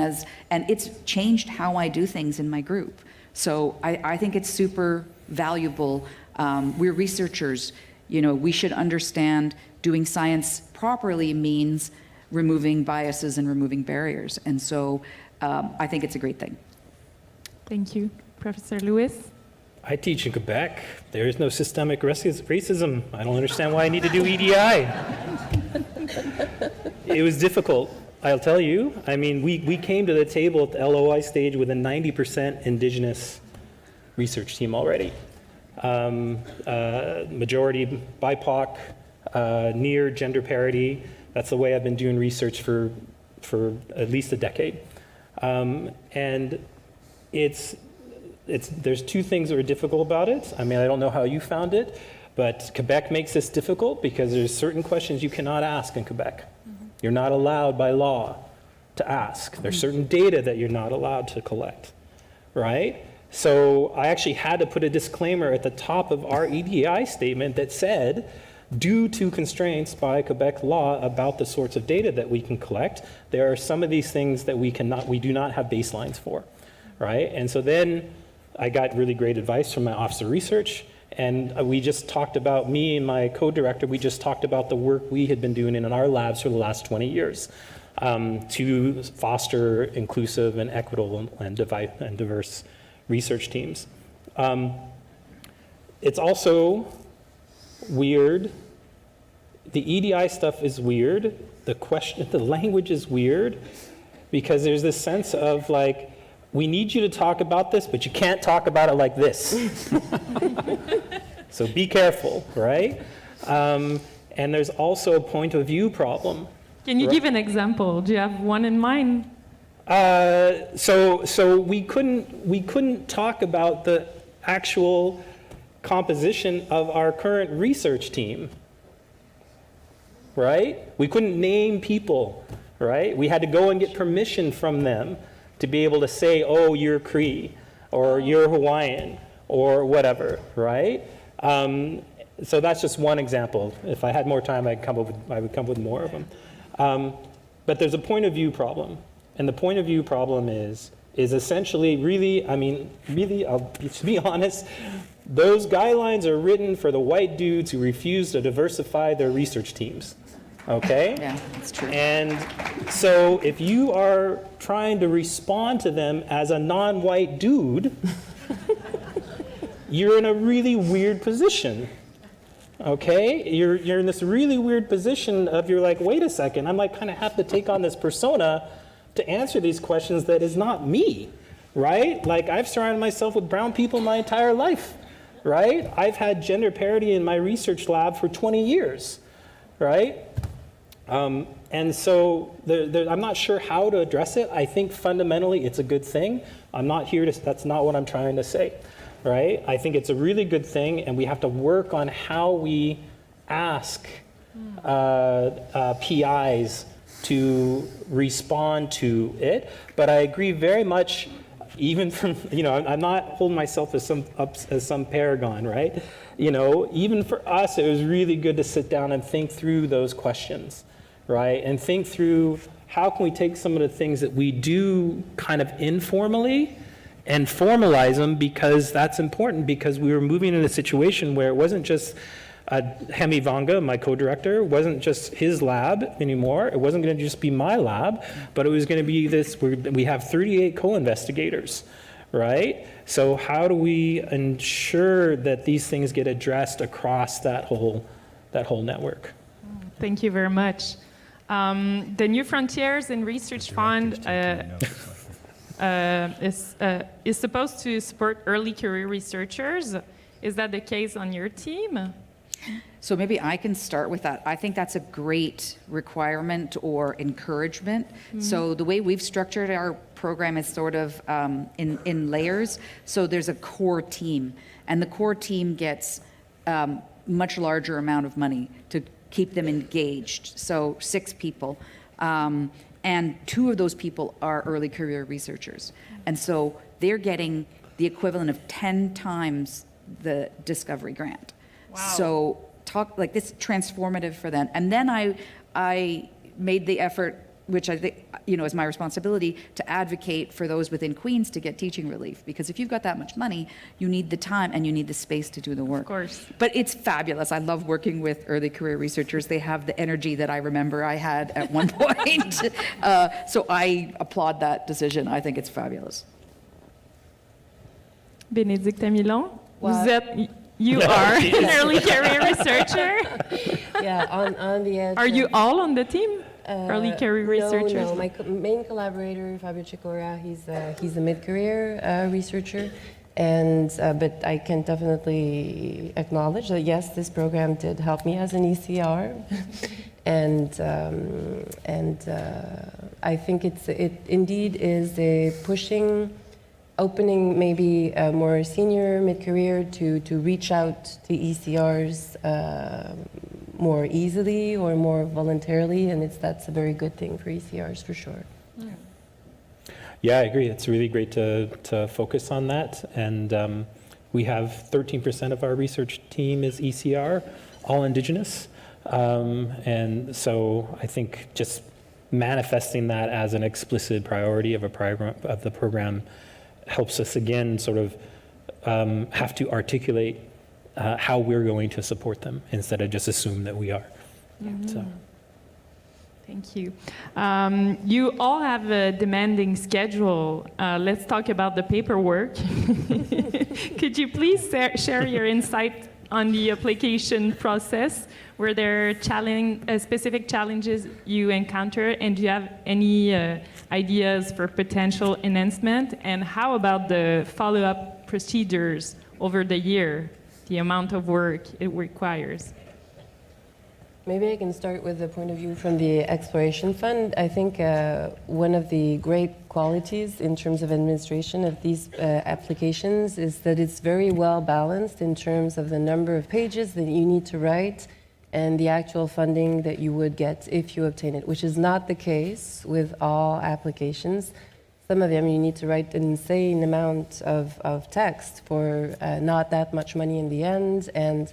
it's changed how I do things in my group. So I think it's super valuable. We're researchers. We should understand doing science properly means removing biases and removing barriers. And so I think it's a great thing. Thank you. Professor Lewis? I teach in Quebec. There is no systemic racism. I don't understand why I need to do EDI. It was difficult, I'll tell you. I mean, we came to the table at the LOI stage with a 90% Indigenous research team already. Majority BIPOC, near gender parity. That's the way I've been doing research for at least a decade. And there's two things that are difficult about it. I mean, I don't know how you found it, but Quebec makes this difficult because there's certain questions you cannot ask in Quebec. Mm-hmm. You're not allowed by law to ask. There's certain data that you're not allowed to collect, right? So I actually had to put a disclaimer at the top of our EDI statement that said, due to constraints by Quebec law about the sorts of data that we can collect, there are some of these things that we do not have baselines for, right? And so then I got really great advice from my Office of Research, and we just talked about, me and my co-director, we just talked about the work we had been doing in our labs for the last 20 years to foster inclusive and equitable and diverse research teams. It's also weird. The EDI stuff is weird. The language is weird because there's this sense of like, we need you to talk about this, but you can't talk about it like this. So be careful, right? And there's also a point of view problem. Can you give an example? Do you have one in mind? So we couldn't talk about the actual composition of our current research team, right? We couldn't name people, right? We had to go and get permission from them to be able to say, oh, you're Cree, or you're Hawaiian, or whatever, right? So that's just one example. If I had more time, I would come with more of them. But there's a point of view problem. And the point of view problem is essentially really, to be honest, Those guidelines are written for the white dudes who refuse to diversify their research teams. Okay? Yeah, that's true. And so if you are trying to respond to them as a non-white dude, you're in a really weird position. Okay? You're in this really weird position of you're like, wait a second, I'm like kind of have to take on this persona to answer these questions that is not me, right? Like I've surrounded myself with brown people my entire life, right? I've had gender parity in my research lab for 20 years, right? And so I'm not sure how to address it. I think fundamentally it's a good thing. I'm not here to, that's not what I'm trying to say, right? I think it's a really good thing, and we have to work on how we ask PIs to respond to it. But I agree very much, even from, I'm not holding myself as some paragon, right? Even for us, it was really good to sit down and think through those questions, right? And think through how can we take some of the things that we do kind of informally and formalize them, because that's important, because we were moving in a situation where it wasn't just Hemi Vanga, my co-director, wasn't just his lab anymore. It wasn't going to just be my lab, but it was going to be this, we have 38 co-investigators, right? So how do we ensure that these things get addressed across that whole network? Thank you very much. The New Frontiers in Research Fund is supposed to support early career researchers. Is that the case on your team? So maybe I can start with that. I think that's a great requirement or encouragement. So the way we've structured our program is sort of in layers. So there's a core team, and the core team gets much larger amount of money to keep them engaged. So 6 people. And 2 of those people are early career researchers. And so they're getting the equivalent of 10 times the Discovery Grant. Wow. So talk like this transformative for them. And then I made the effort, which I think is my responsibility, to advocate for those within Queen's to get teaching relief, because if you've got that much money, you need the time and you need the space to do the work. Of course. But it's fabulous. I love working with early career researchers. They have the energy that I remember I had at one point. So I applaud that decision. I think it's fabulous. Bénédicte Milon, Well- you are an early career researcher. Yeah, on the edge. Are you all on the team? Early career researchers? No, my main collaborator, Fabio Chicora, he's a mid-career researcher. And but I can definitely acknowledge that yes, this program did help me as an ECR, and I think it indeed is a opening maybe a more senior mid-career to reach out to ECRs more easily or more voluntarily, and that's a very good thing for ECRs for sure. Yeah, I agree. It's really great to focus on that. And we have 13% of our research team is ECR, all Indigenous. And so I think just manifesting that as an explicit priority of the program helps us again sort of have to articulate how we're going to support them instead of just assume that we are. So. Thank you. You all have a demanding schedule. Let's talk about the paperwork. Could you please share your insight on the application process? Were there specific challenges you encountered, and do you have any ideas for potential enhancement? And how about the follow-up procedures over the year, the amount of work it requires? Maybe I can start with the point of view from the Exploration Fund. I think one of the great qualities in terms of administration of these applications is that it's very well balanced in terms of the number of pages that you need to write and the actual funding that you would get if you obtain it, which is not the case with all applications. Some of them you need to write an insane amount of text for not that much money in the end. And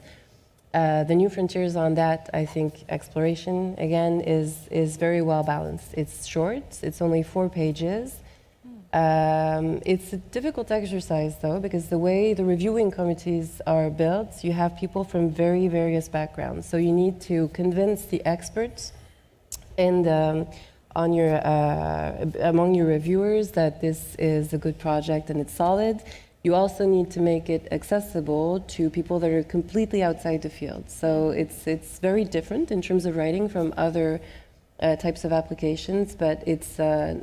the New Frontiers on that, I think Exploration, again, is very well balanced. It's short, it's only 4 pages, It's a difficult exercise, though, because the way the reviewing committees are built, you have people from very various backgrounds. So you need to convince the experts and on your among your reviewers that this is a good project and it's solid. You also need to make it accessible to people that are completely outside the field. So it's very different in terms of writing from other types of applications, but it's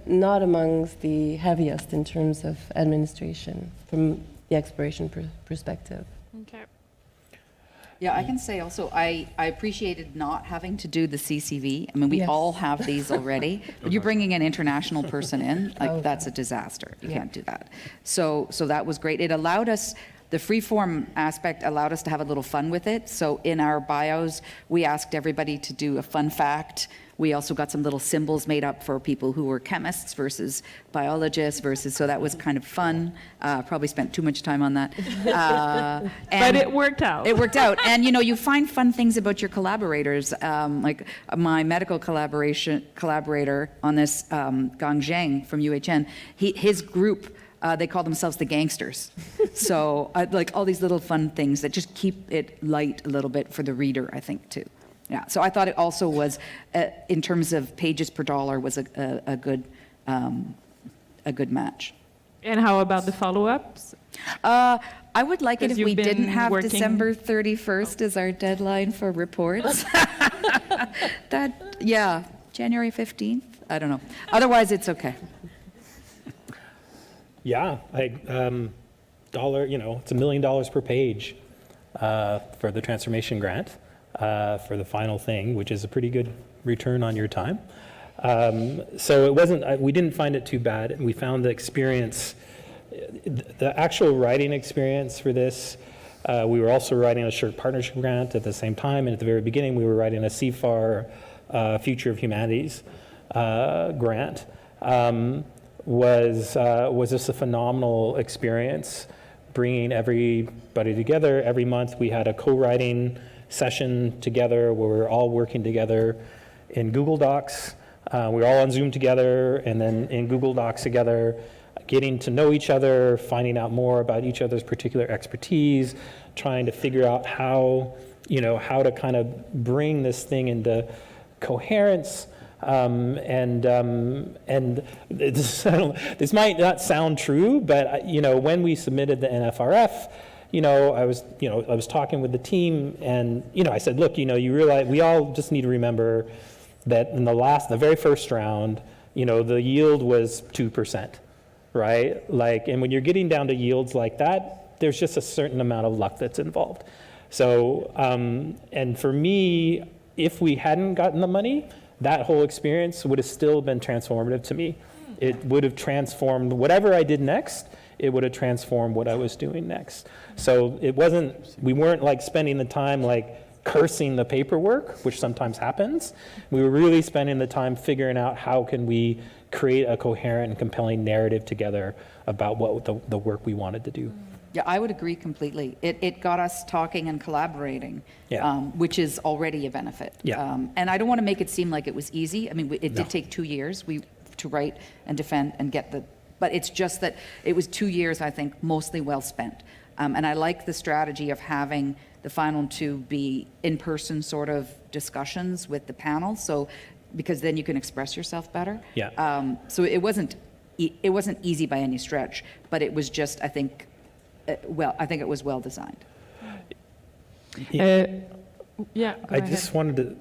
not amongst the heaviest in terms of administration from the exploration perspective. Okay. Yeah, I can say also, I appreciated not having to do the CCV. I mean, we Yes. all have these already. But you're bringing an international person in, like, that's a disaster. You can't do that. So that was great. It allowed us, the freeform aspect allowed us to have a little fun with it. So in our bios, we asked everybody to do a fun fact. We also got some little symbols made up for people who were chemists versus biologists versus, so that was kind of fun. Probably spent too much time on that. But And it worked out. it worked out. And, you know, you find fun things about your collaborators. Like my medical collaborator on this, Gang Zheng from UHN, his group, they call themselves the gangsters. So like all these little fun things that just keep it light a little bit for the reader, I think, too. Yeah, so I thought it also was, in terms of pages per dollar, was a good match. And how about the follow-ups? I would like it 'Cause if we you've didn't been have working- December 31st as our deadline for reports. Yeah, January 15th, I don't know. Otherwise, it's okay. Yeah, dollar, you know, it's $1 million per page for the transformation grant for the final thing, which is a pretty good return on your time. So it wasn't, we didn't find it too bad. And we found the experience, the actual writing experience for this, we were also writing a shared partnership grant at the same time. And at the very beginning, we were writing a CFAR Future of Humanities grant. Was just a phenomenal experience, bringing everybody together. Every month we had a co-writing session together where we were all working together in Google Docs. We were all on Zoom together and then in Google Docs together, getting to know each other, finding out more about each other's particular expertise, trying to figure out how to kind of bring this thing into coherence. And this might not sound true, but when we submitted the NFRF, I was talking with the team, and I said, look, you realize we all just need to remember that in the very first round, the yield was 2%, right? Like, and when you're getting down to yields like that, there's just a certain amount of luck that's involved. So, and for me, if we hadn't gotten the money, that whole experience would have still been transformative to me. It would have transformed whatever I did next. It would have transformed what I was doing next. So we weren't like spending the time like cursing the paperwork, which sometimes happens. We were really spending the time figuring out how can we create a coherent and compelling narrative together about what the work we wanted to do. Yeah, I would agree completely. It got us talking and collaborating, Yeah. Which is already a benefit. Yeah. And I don't want to make it seem like it was easy. I mean, it No. did take 2 years to write and defend and get but it's just that it was 2 years, I think, mostly well spent. And I like the strategy of having the final two be in-person sort of discussions with the panel, so because then you can express yourself better. Yeah. So it wasn't easy by any stretch, but it was just, I think, I think it was well designed. Yeah, go I ahead. just wanted to,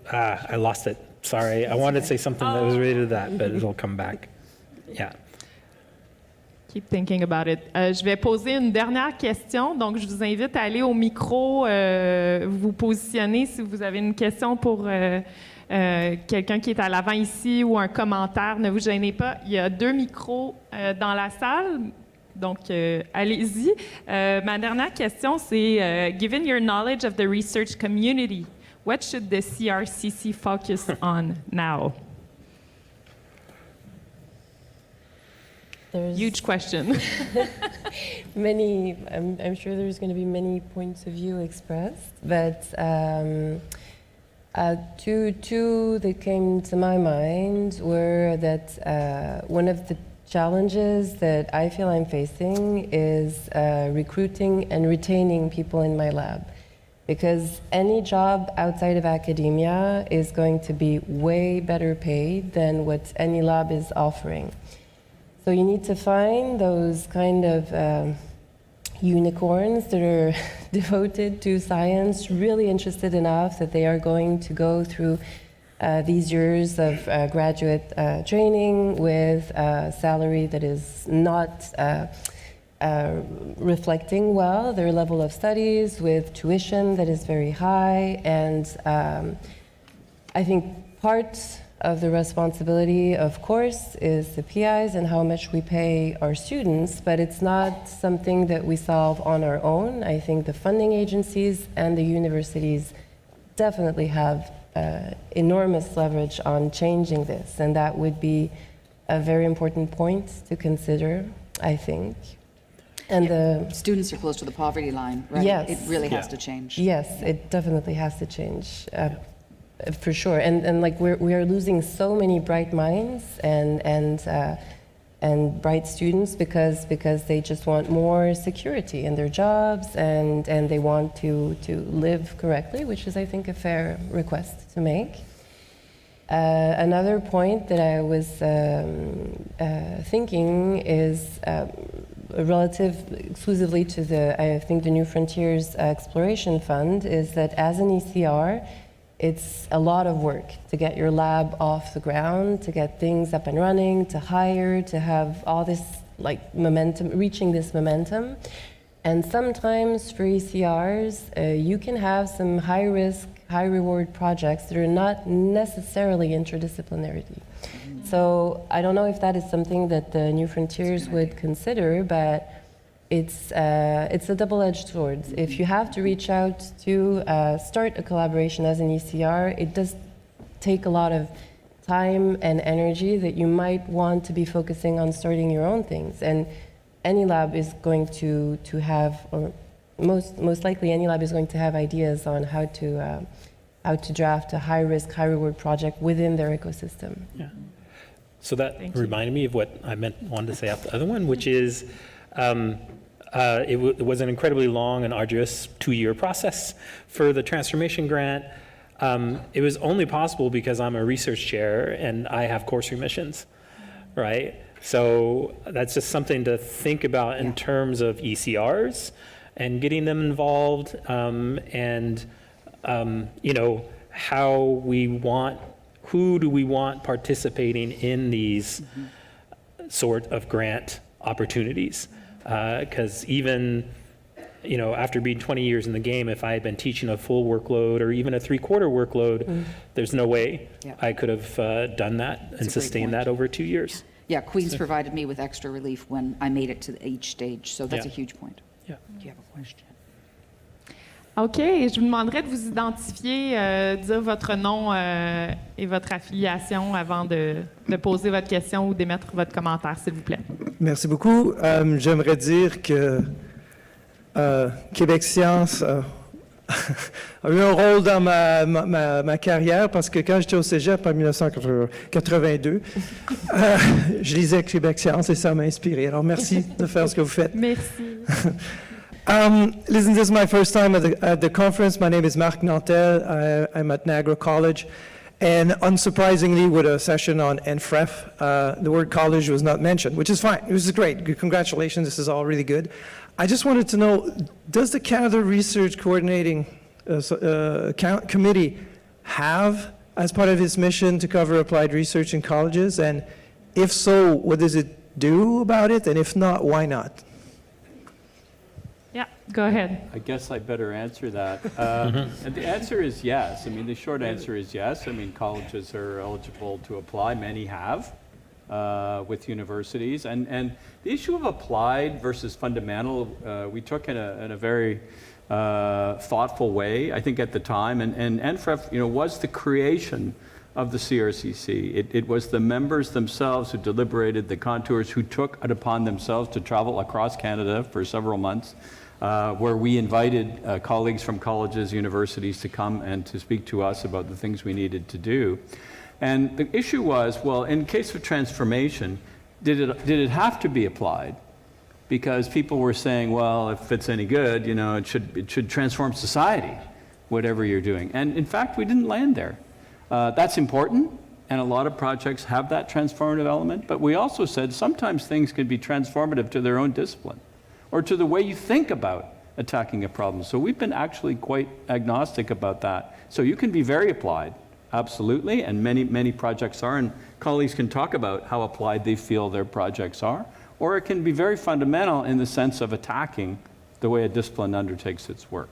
I lost it. Sorry. I wanted to say something that was related to that, but it'll come back. Yeah. Keep thinking about it. Je vais poser une dernière question. Donc, je vous invite à aller au micro, vous positionner si vous avez une question pour quelqu'un qui est à l'avant ici ou un commentaire. Ne vous gênez pas. Il y a 2 micros dans la salle. Donc, allez-y. Ma dernière question, c'est given your knowledge of the research community, what should the CRCC focus on now? There's Huge question. I'm sure there's going to be many points of view expressed, but two that came to my mind were that one of the challenges that I feel I'm facing is recruiting and retaining people in my lab. Because any job outside of academia is going to be way better paid than what any lab is offering. So you need to find those kind of unicorns that are devoted to science, really interested enough that they are going to go through these years of graduate training with a salary that is not reflecting well their level of studies, with tuition that is very high. And I think part of the responsibility, of course, is the PIs and how much we pay our students, but it's not something that we solve on our own. I think the funding agencies and the universities definitely have enormous leverage on changing this, and that would be a very important point to consider, I think. And the Students are close to the poverty line, right? Yes. It really has to change. yes, it definitely has to change. For sure, and like we are losing so many bright minds and bright students because they just want more security in their jobs and they want to live correctly, which is, I think, a fair request to make. Another point that I was thinking is relative exclusively to I think the New Frontiers Exploration Fund, is that as an ECR, it's a lot of work to get your lab off the ground, to get things up and running, to hire, to have all this like momentum, reaching this momentum. And sometimes for ECRs, you can have some high risk, high reward projects that are not necessarily interdisciplinary. So I don't know if that is something that the New Frontiers would consider, but it's a double-edged sword. If you have to reach out to start a collaboration as an ECR, it does take a lot of time and energy that you might want to be focusing on starting your own things. And any lab is going to have, or most likely any lab is going to have ideas on how to draft a high-risk, high-reward project within their ecosystem. Yeah. So that reminded me of what I wanted to say after the other one, which is it was an incredibly long and arduous 2-year process for the transformation grant. It was only possible because I'm a research chair and I have course remissions, right? So that's just something to think about in terms of ECRs and getting them involved, and you know, who do we want participating in these sort of grant opportunities? Because even, you know, after being 20 years in the game, if I had been teaching a full workload or even a 3/4 workload, there's no way I could have done that and sustained that over 2 years. Yeah, Queen's provided me with extra relief when I made it to each stage, so that's a huge point. Yeah. Do you have a question? OK. Je vous demanderais de vous identifier, dire votre nom et votre affiliation avant de poser votre question ou d'émettre votre commentaire, s'il vous plaît. Merci beaucoup. J'aimerais dire que Québec Science a eu un rôle dans ma carrière parce que quand j'étais au cégep en 1982, je lisais Québec Science et ça m'a inspiré. Alors merci de faire ce que vous faites. Merci. Listen, this is my first time at the conference. My name is Marc Nantel. I'm at Niagara College. And unsurprisingly, with a session on NFREF, the word college was not mentioned, which is fine. This is great. Congratulations. This is all really good. I just wanted to know, does the Canada Research Coordinating Committee have, as part of its mission, to cover applied research in colleges? And if so, what does it do about it? And if not, why not? Yeah, go ahead. I guess I better answer that. And the answer is yes. I mean, the short answer is yes. I mean, colleges are eligible to apply. Many have with universities. And the issue of applied versus fundamental, we took in a very thoughtful way, I think, at the time. And NFREF, you know, was the creation of the CRCC. It was the members themselves who deliberated the contours, who took it upon themselves to travel across Canada for several months, where we invited colleagues from colleges, universities to come and to speak to us about the things we needed to do. And the issue was, well, in case of transformation, did it have to be applied? Because people were saying, well, if it's any good, you know, it should transform society, whatever you're doing. And in fact, we didn't land there. That's important, and a lot of projects have that transformative element, but we also said sometimes things can be transformative to their own discipline or to the way you think about attacking a problem. So we've been actually quite agnostic about that. So you can be very applied, absolutely, and many projects are, and colleagues can talk about how applied they feel their projects are, or it can be very fundamental in the sense of attacking the way a discipline undertakes its work.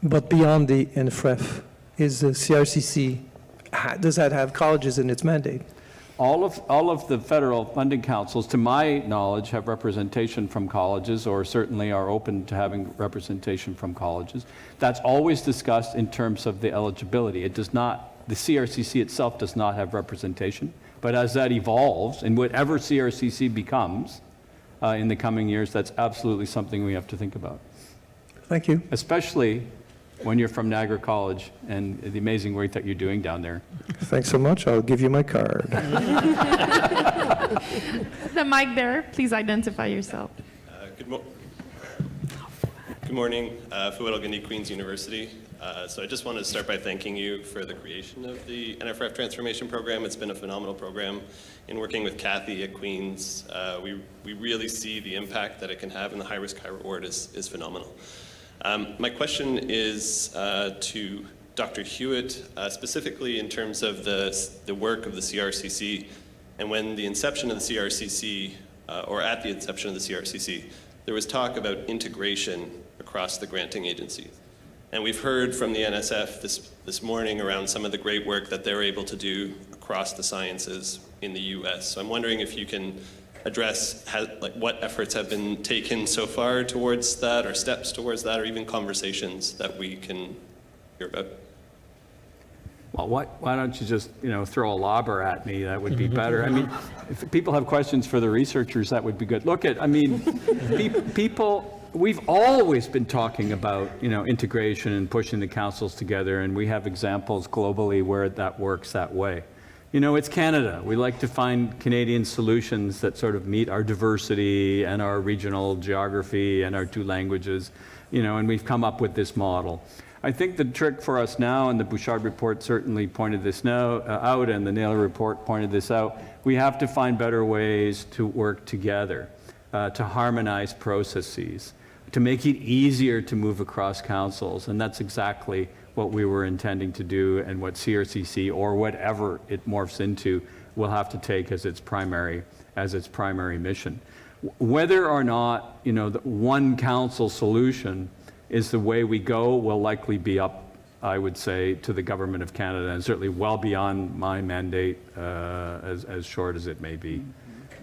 But beyond the NFREF, is the CRCC, does that have colleges in its mandate? All of the federal funding councils, to my knowledge, have representation from colleges, or certainly are open to having representation from colleges. That's always discussed in terms of the eligibility. It does not, the CRCC itself does not have representation, but as that evolves, and whatever CRCC becomes in the coming years, that's absolutely something we have to think about. Thank you. Especially when you're from Niagara College and the amazing work that you're doing down there. Thanks so much. I'll give you my card. The mic there, please identify yourself. Good morning, Fouad El-Ghani, Queen's University. So I just wanted to start by thanking you for the creation of the NFRF Transformation Program. It's been a phenomenal program. In working with Kathy at Queen's, we really see the impact that it can have, and the high risk, high reward is phenomenal. My question is to Dr. Hewitt, specifically in terms of the work of the CRCC, and when the inception of the CRCC, or at the inception of the CRCC, there was talk about integration across the granting agencies. And we've heard from the NSF this morning around some of the great work that they're able to do across the sciences in the US. So I'm wondering if you can address what efforts have been taken so far towards that, or steps towards that, or even conversations that we can hear about. Well, why don't you just, throw a lobber at me? That would be better. I mean, if people have questions for the researchers, that would be good. People, we've always been talking about, integration and pushing the councils together, and we have examples globally where that works that way. It's Canada. We like to find Canadian solutions that sort of meet our diversity and our regional geography and our two languages, and we've come up with this model. I think the trick for us now, and the Bouchard report certainly pointed this out, and the Naylor report pointed this out, we have to find better ways to work together, to harmonize processes, to make it easier to move across councils, and that's exactly what we were intending to do, and what CRCC, or whatever it morphs into, will have to take as its primary mission. Whether or not, the one council solution is the way we go will likely be up, I would say, to the Government of Canada, and certainly well beyond my mandate, as short as it may be.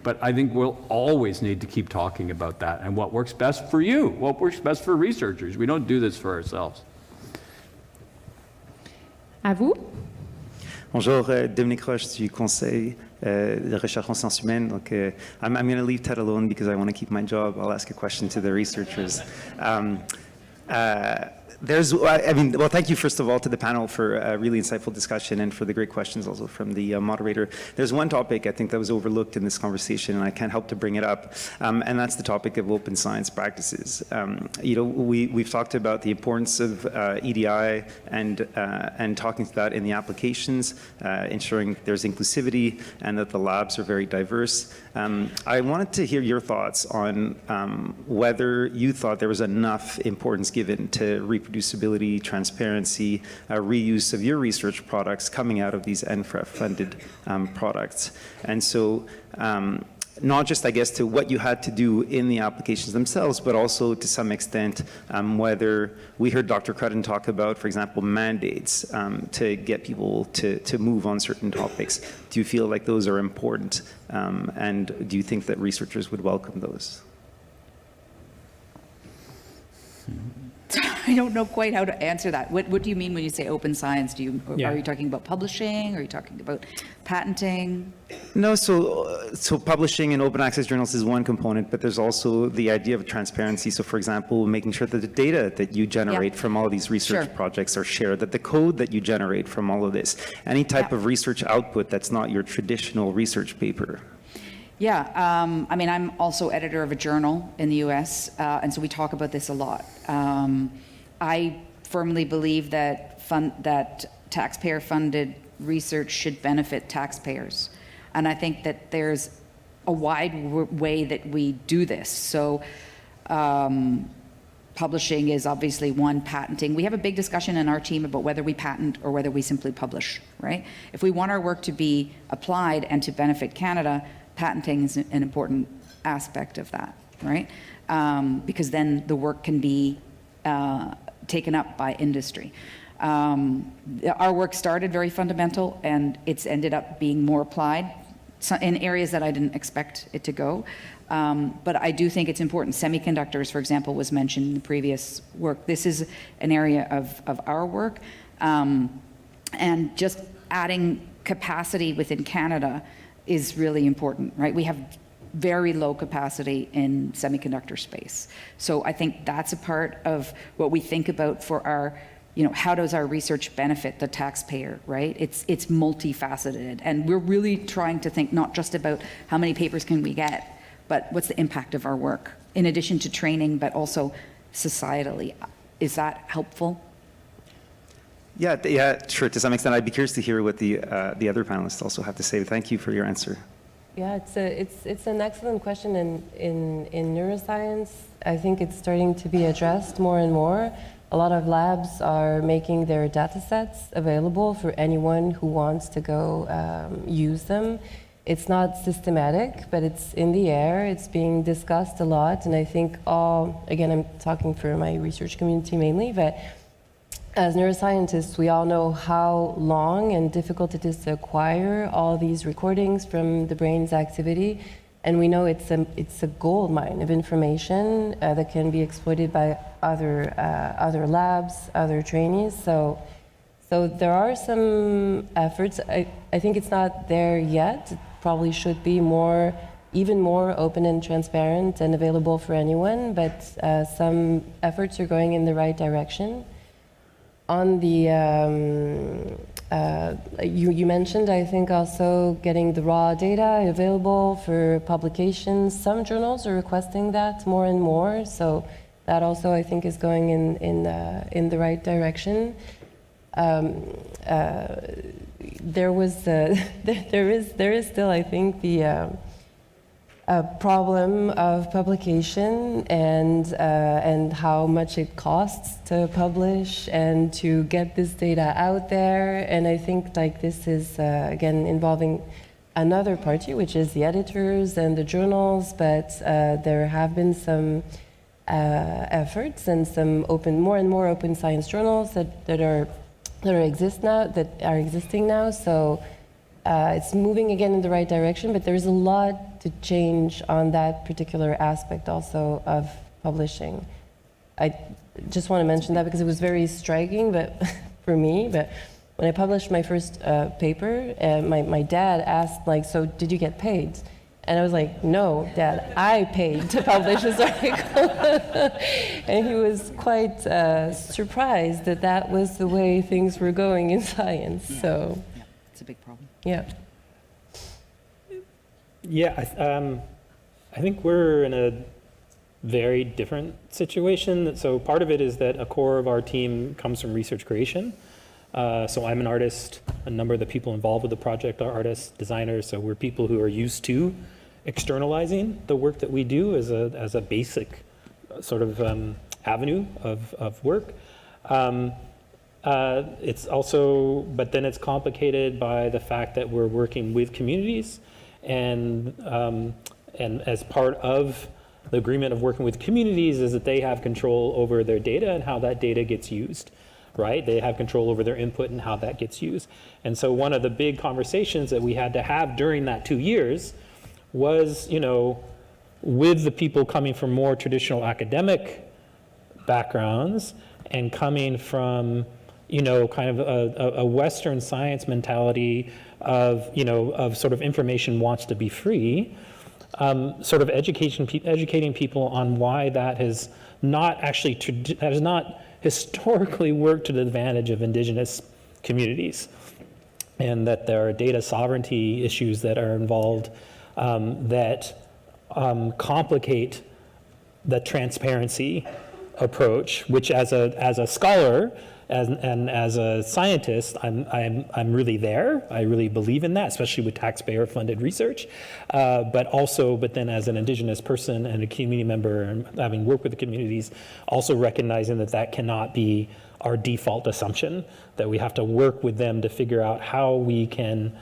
But I think we'll always need to keep talking about that and what works best for you, what works best for researchers. We don't do this for ourselves. À vous. Bonjour, Dominique Roche du Conseil de recherche en sciences humaines. Donc, I'm going to leave Ted alone because I want to keep my job. I'll ask a question to the researchers. Well, thank you, first of all, to the panel for a really insightful discussion and for the great questions also from the moderator. There's one topic I think that was overlooked in this conversation, and I can't help to bring it up, and that's the topic of open science practices. We've talked about the importance of EDI and talking to that in the applications, ensuring there's inclusivity and that the labs are very diverse. I wanted to hear your thoughts on whether you thought there was enough importance given to reproducibility, transparency, reuse of your research products coming out of these NFREF-funded products. And so not just, I guess, to what you had to do in the applications themselves, but also to some extent whether we heard Dr. Crudden talk about, for example, mandates to get people to move on certain topics. Do you feel like those are important? And do you think that researchers would welcome those? I don't know quite how to answer that. What do you mean when you say open science? Are you talking about publishing? Are you talking about patenting? No, so publishing and open access journals is one component, but there's also the idea of transparency. So for example, making sure that the data that you generate from all of these research projects are shared, that the code that you generate from all of this, any type of research output that's not your traditional research paper. Yeah, I mean, I'm also editor of a journal in the US, and so we talk about this a lot. I firmly believe that taxpayer-funded research should benefit taxpayers. And I think that there's a wide way that we do this. So publishing is obviously one, patenting. We have a big discussion in our team about whether we patent or whether we simply publish, right? If we want our work to be applied and to benefit Canada, patenting is an important aspect of that, right? Because then the work can be taken up by industry. Our work started very fundamental, and it's ended up being more applied in areas that I didn't expect it to go. But I do think it's important. Semiconductors, for example, was mentioned in the previous work. This is an area of our work. And just adding capacity within Canada is really important, right? We have very low capacity in semiconductor space. So I think that's a part of what we think about for our, how does our research benefit the taxpayer, right? It's multifaceted. And we're really trying to think not just about how many papers can we get, but what's the impact of our work, in addition to training, but also societally. Is that helpful? Yeah, sure. To some extent, I'd be curious to hear what the other panelists also have to say. Thank you for your answer. Yeah, it's an excellent question. In neuroscience, I think it's starting to be addressed more and more. A lot of labs are making their data sets available for anyone who wants to go use them. It's not systematic, but it's in the air. It's being discussed a lot. And I think again, I'm talking for my research community mainly, but as neuroscientists, we all know how long and difficult it is to acquire all these recordings from the brain's activity. And we know it's a gold mine of information that can be exploited by other labs, other trainees. So there are some efforts. I think it's not there yet. It probably should be even more open and transparent and available for anyone, but some efforts are going in the right direction. On the, you mentioned, I think, also getting the raw data available for publications. Some journals are requesting that more and more, so that also, I think, is going in the right direction. There is still, I think, the problem of publication and how much it costs to publish and to get this data out there. And I think this is again involving another party, which is the editors and the journals. But there have been some efforts and some more and more open science journals that are existing now. So it's moving again in the right direction, but there's a lot to change on that particular aspect also of publishing. I just want to mention that because it was very striking, but for me. But when I published my first paper, my dad asked, so did you get paid? And I was like, no, Dad, I paid to publish this article. And he was quite surprised that was the way things were going in science. So, yeah, it's a big problem. Yeah. Yeah, I think we're in a very different situation. So part of it is that a core of our team comes from research creation. So I'm an artist. A number of the people involved with the project are artists, designers. So we're people who are used to externalizing the work that we do as a basic sort of avenue of work. It's also, but then it's complicated by the fact that we're working with communities, and as part of the agreement of working with communities is that they have control over their data and how that data gets used, right? They have control over their input and how that gets used. And so one of the big conversations that we had to have during that 2 years was, with the people coming from more traditional academic backgrounds and coming from, kind of a Western science mentality of sort of information wants to be free, sort of educating people on why that has not historically worked to the advantage of Indigenous communities, and that there are data sovereignty issues that are involved that complicate the transparency approach, which as a scholar and as a scientist, I'm really there. I really believe in that, especially with taxpayer-funded research. But then as an Indigenous person and a community member, and having worked with the communities, also recognizing that cannot be our default assumption, that we have to work with them to figure out how we can,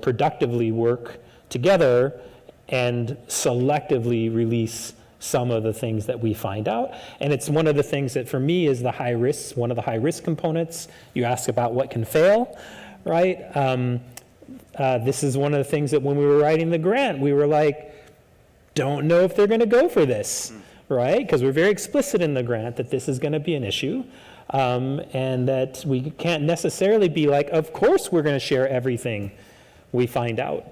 productively work together and selectively release some of the things that we find out. And it's one of the things that for me is one of the high risk components. You ask about what can fail, right? This is one of the things that when we were writing the grant, we were like, don't know if they're going to go for this, right? Because we're very explicit in the grant that this is going to be an issue. And that we can't necessarily be like, of course we're going to share everything we find out,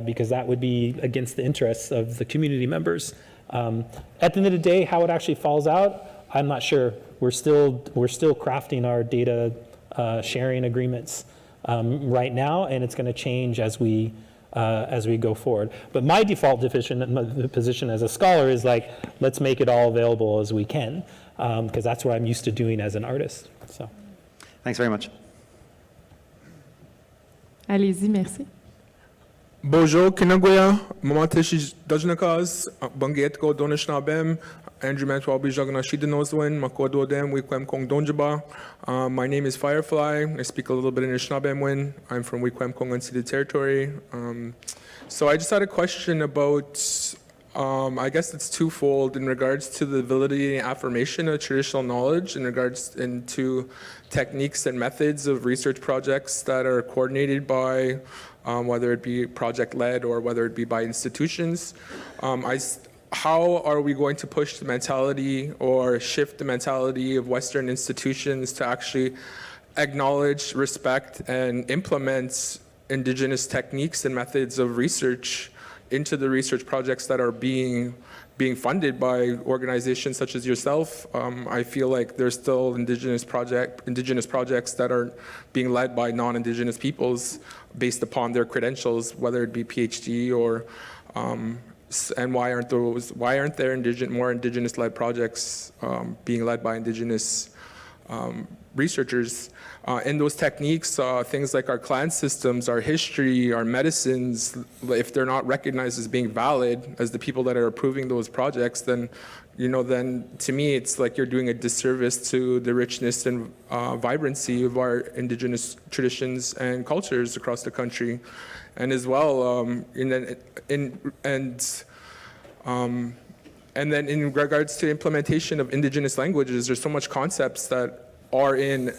because that would be against the interests of the community members. At the end of the day, how it actually falls out, I'm not sure. We're still crafting our data sharing agreements right now, and it's going to change as we go forward. But my default position as a scholar is like, let's make it all available as we can, because that's what I'm used to doing as an artist. So, Thanks very much. Allez-y, merci. Bonjour, Kinagoya, Mamatishi Dajnakas, Bangetko Donishnabem, Andrew Matwabi Jagna Shidanoswin, Makodo Dem, Wikwem Kong Donjaba. My name is Firefly. I speak a little bit in Anishinabemwin. I'm from Wikwem Kong Unceded Territory. So I just had a question about, I guess it's twofold in regards to the validity and affirmation of traditional knowledge in regards into techniques and methods of research projects that are coordinated by whether it be project-led or whether it be by institutions. How are we going to push the mentality or shift the mentality of Western institutions to actually acknowledge, respect, and implement Indigenous techniques and methods of research into the research projects that are being funded by organizations such as yourself? I feel like there's still Indigenous projects that are being led by non-Indigenous peoples based upon their credentials, whether it be PhD or, and why aren't there more Indigenous-led projects being led by Indigenous researchers? In those techniques, things like our clan systems, our history, our medicines, if they're not recognized as being valid as the people that are approving those projects, then to me, it's like you're doing a disservice to the richness and vibrancy of our Indigenous traditions and cultures across the country. And as well, and then in regards to implementation of Indigenous languages, there's so much concepts that are in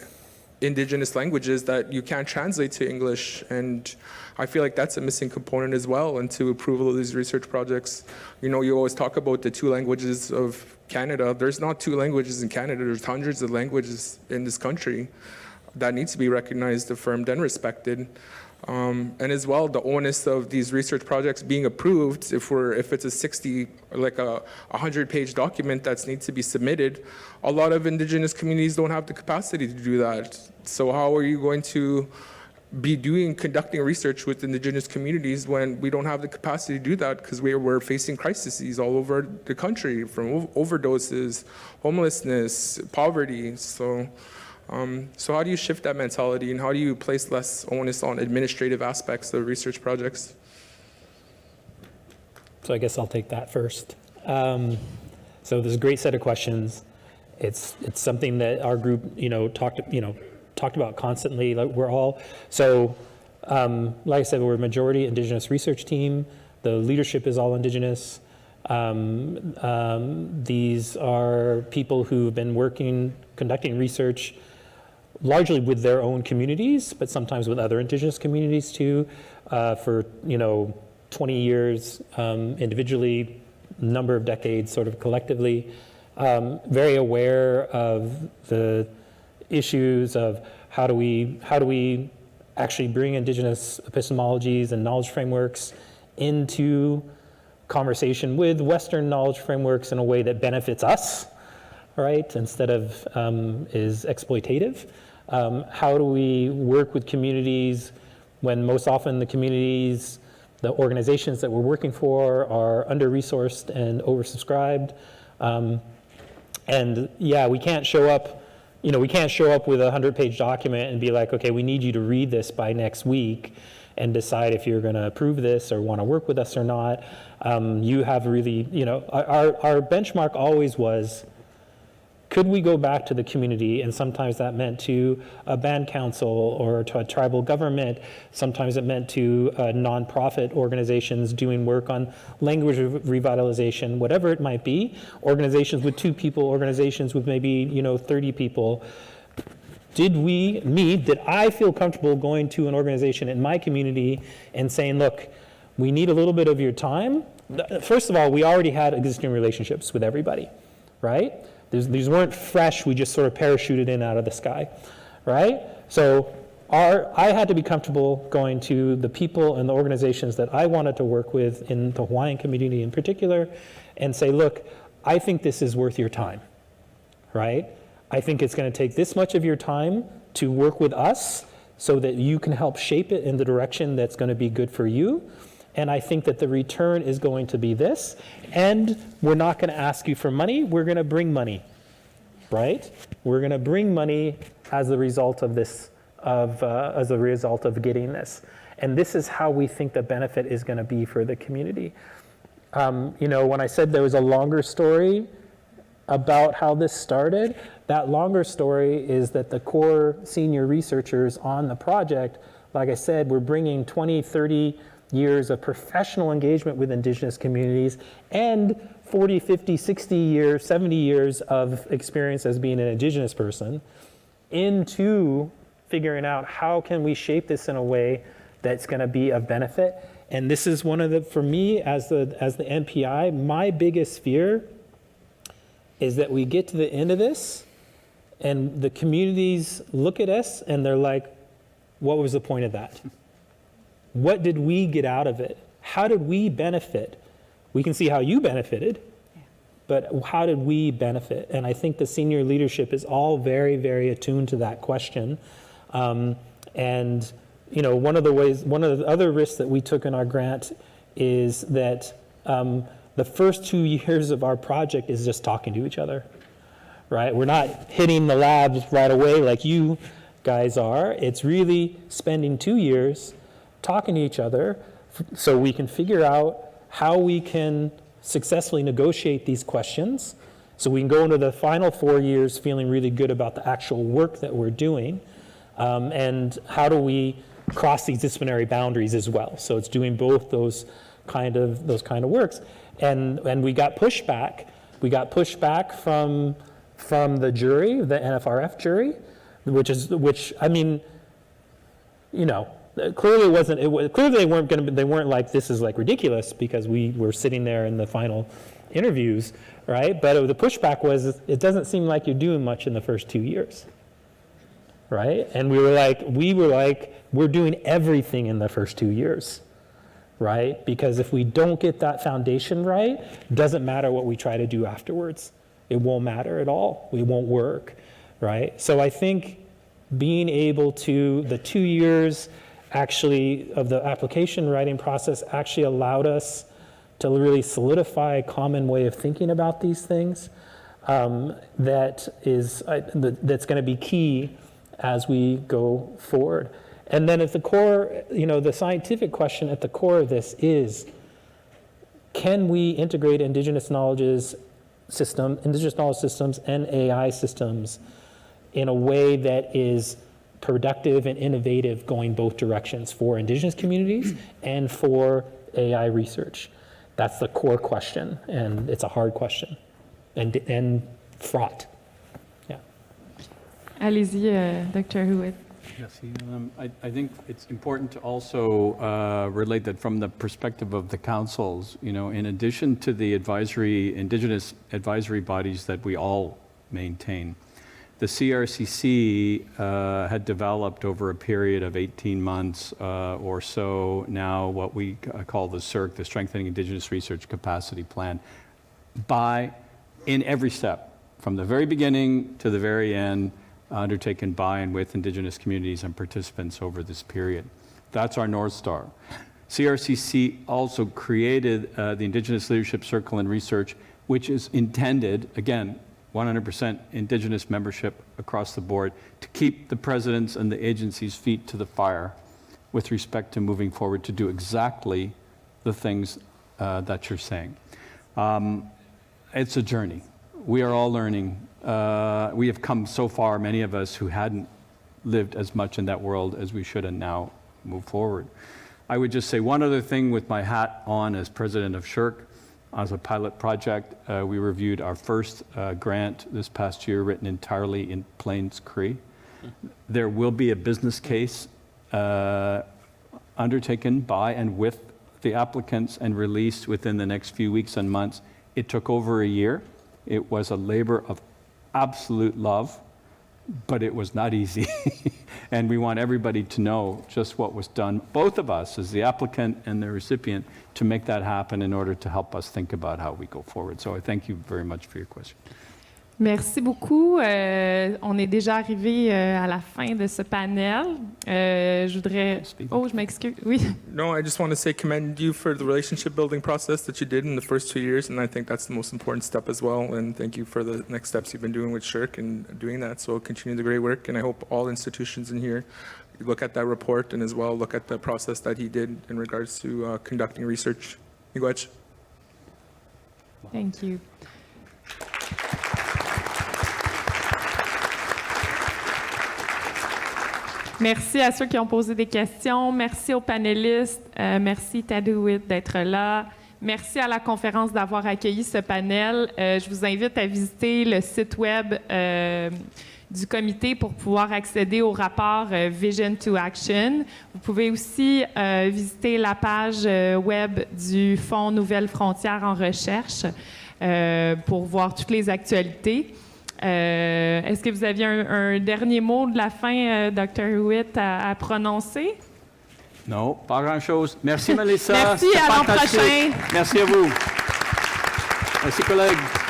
Indigenous languages that you can't translate to English, and I feel like that's a missing component as well into approval of these research projects. You always talk about the 2 languages of Canada. There's not 2 languages in Canada. There's hundreds of languages in this country that needs to be recognized, affirmed, and respected. And as well, the onus of these research projects being approved, if it's a 100-page document that needs to be submitted, a lot of Indigenous communities don't have the capacity to do that. So how are you going to be conducting research with Indigenous communities when we don't have the capacity to do that, because we're facing crises all over the country, from overdoses, homelessness, poverty. So how do you shift that mentality, and how do you place less onus on administrative aspects of research projects? So I guess I'll take that first. So there's a great set of questions. It's something that our group, talked about constantly. Like like I said, we're a majority Indigenous research team. The leadership is all Indigenous. These are people who've been conducting research largely with their own communities, but sometimes with other Indigenous communities too, for 20 years individually, number of decades sort of collectively, very aware of the issues of how do we actually bring Indigenous epistemologies and knowledge frameworks into conversation with Western knowledge frameworks in a way that benefits us, right, instead of is exploitative. How do we work with communities when most often the communities the organizations that we're working for are under-resourced and oversubscribed. And yeah, we can't show up, we can't show up with a 100-page document and be like, okay, we need you to read this by next week and decide if you're going to approve this or want to work with us or not. You have really, our benchmark always was, could we go back to the community? And sometimes that meant to a band council or to a tribal government. Sometimes it meant to nonprofit organizations doing work on language revitalization, whatever it might be. Organizations with 2 people, organizations with maybe 30 people. Did I feel comfortable going to an organization in my community and saying, look, we need a little bit of your time? First of all, we already had existing relationships with everybody, right? These weren't fresh, we just sort of parachuted in out of the sky, right? So I had to be comfortable going to the people and the organizations that I wanted to work with in the Hawaiian community in particular and say, look, I think this is worth your time, right? I think it's going to take this much of your time to work with us so that you can help shape it in the direction that's going to be good for you. And I think that the return is going to be this. And we're not going to ask you for money. We're going to bring money, right? We're going to bring money as a result of this, as a result of getting this. And this is how we think the benefit is going to be for the community. When I said there was a longer story about how this started, that longer story is that the core senior researchers on the project, like I said, we're bringing 20, 30 years of professional engagement with Indigenous communities and 40, 50, 60 years, 70 years of experience as being an Indigenous person into figuring out how can we shape this in a way that's going to be of benefit. And this is one of the, for me as the MPI, my biggest fear is that we get to the end of this and the communities look at us and they're like, what was the point of that? What did we get out of it? How did we benefit? We can see how you benefited, but how did we benefit? And I think the senior leadership is all very, very attuned to that question. One of the other risks that we took in our grant is that the first 2 years of our project is just talking to each other, right? We're not hitting the labs right away like you guys are. It's really spending 2 years talking to each other so we can figure out how we can successfully negotiate these questions so we can go into the final 4 years feeling really good about the actual work that we're doing, and how do we cross these disciplinary boundaries as well. So it's doing both those kind of works. And we got pushback. We got pushback from the jury, the NFRF jury, clearly they weren't like, this is like ridiculous, because we were sitting there in the final interviews, right? But the pushback was, it doesn't seem like you're doing much in the first 2 years, right? And we were like, we're doing everything in the first 2 years, right? Because if we don't get that foundation right, it doesn't matter what we try to do afterwards. It won't matter at all. It won't work, right? So I think being able to, the 2 years actually of the application writing process actually allowed us to really solidify a common way of thinking about these things that's going to be key as we go forward. And then at the core, the scientific question at the core of this is, can we integrate Indigenous knowledge systems and AI systems in a way that is productive and innovative, going both directions for Indigenous communities and for AI research? That's the core question, and it's a hard question and fraught. Yeah. Allez-y, Dr. Hewitt. Yes, I think it's important to also relate that from the perspective of the councils, in addition to the Indigenous advisory bodies that we all maintain, the CRCC had developed over a period of 18 months or so now what we call the SIRC, the Strengthening Indigenous Research Capacity Plan, in every step, from the very beginning to the very end, undertaken by and with Indigenous communities and participants over this period. That's our North Star. CRCC also created the Indigenous Leadership Circle and Research, which is intended, again, 100% Indigenous membership across the board, to keep the president's and the agency's feet to the fire with respect to moving forward to do exactly the things that you're saying. It's a journey. We are all learning. We have come so far, many of us who hadn't lived as much in that world as we should, and now move forward. I would just say one other thing with my hat on as president of SSHRC. As a pilot project, we reviewed our first grant this past year written entirely in Plains Cree. There will be a business case undertaken by and with the applicants and released within the next few weeks and months. It took over a year. It was a labor of absolute love, but it was not easy. And we want everybody to know just what was done, both of us as the applicant and the recipient, to make that happen in order to help us think about how we go forward. So I thank you very much for your question. Merci beaucoup. On est déjà arrivé à la fin de ce panel. Je voudrais... Oh, je m'excuse. Oui. No, I just want to say commend you for the relationship building process that you did in the first 2 years, and I think that's the most important step as well. And thank you for the next steps you've been doing with SSHRC and doing that. So continue the great work, and I hope all institutions in here look at that report and as well look at the process that he did in regards to conducting research. Miigwech. Thank you. Merci à ceux qui ont posé des questions. Merci aux panélistes. Merci Tattooit d'être là. Merci à la conférence d'avoir accueilli ce panel. Je vous invite à visiter le site web du comité pour pouvoir accéder au rapport Vision to Action. Vous pouvez aussi visiter la page web du Fonds Nouvelles Frontières en recherche pour voir toutes les actualités. Est-ce que vous aviez un dernier mot de la fin, Dr. Hewitt, à prononcer? Non, pas grand-chose. Merci, Melissa. Merci, à l'an prochain. Merci à vous. Merci, collègues.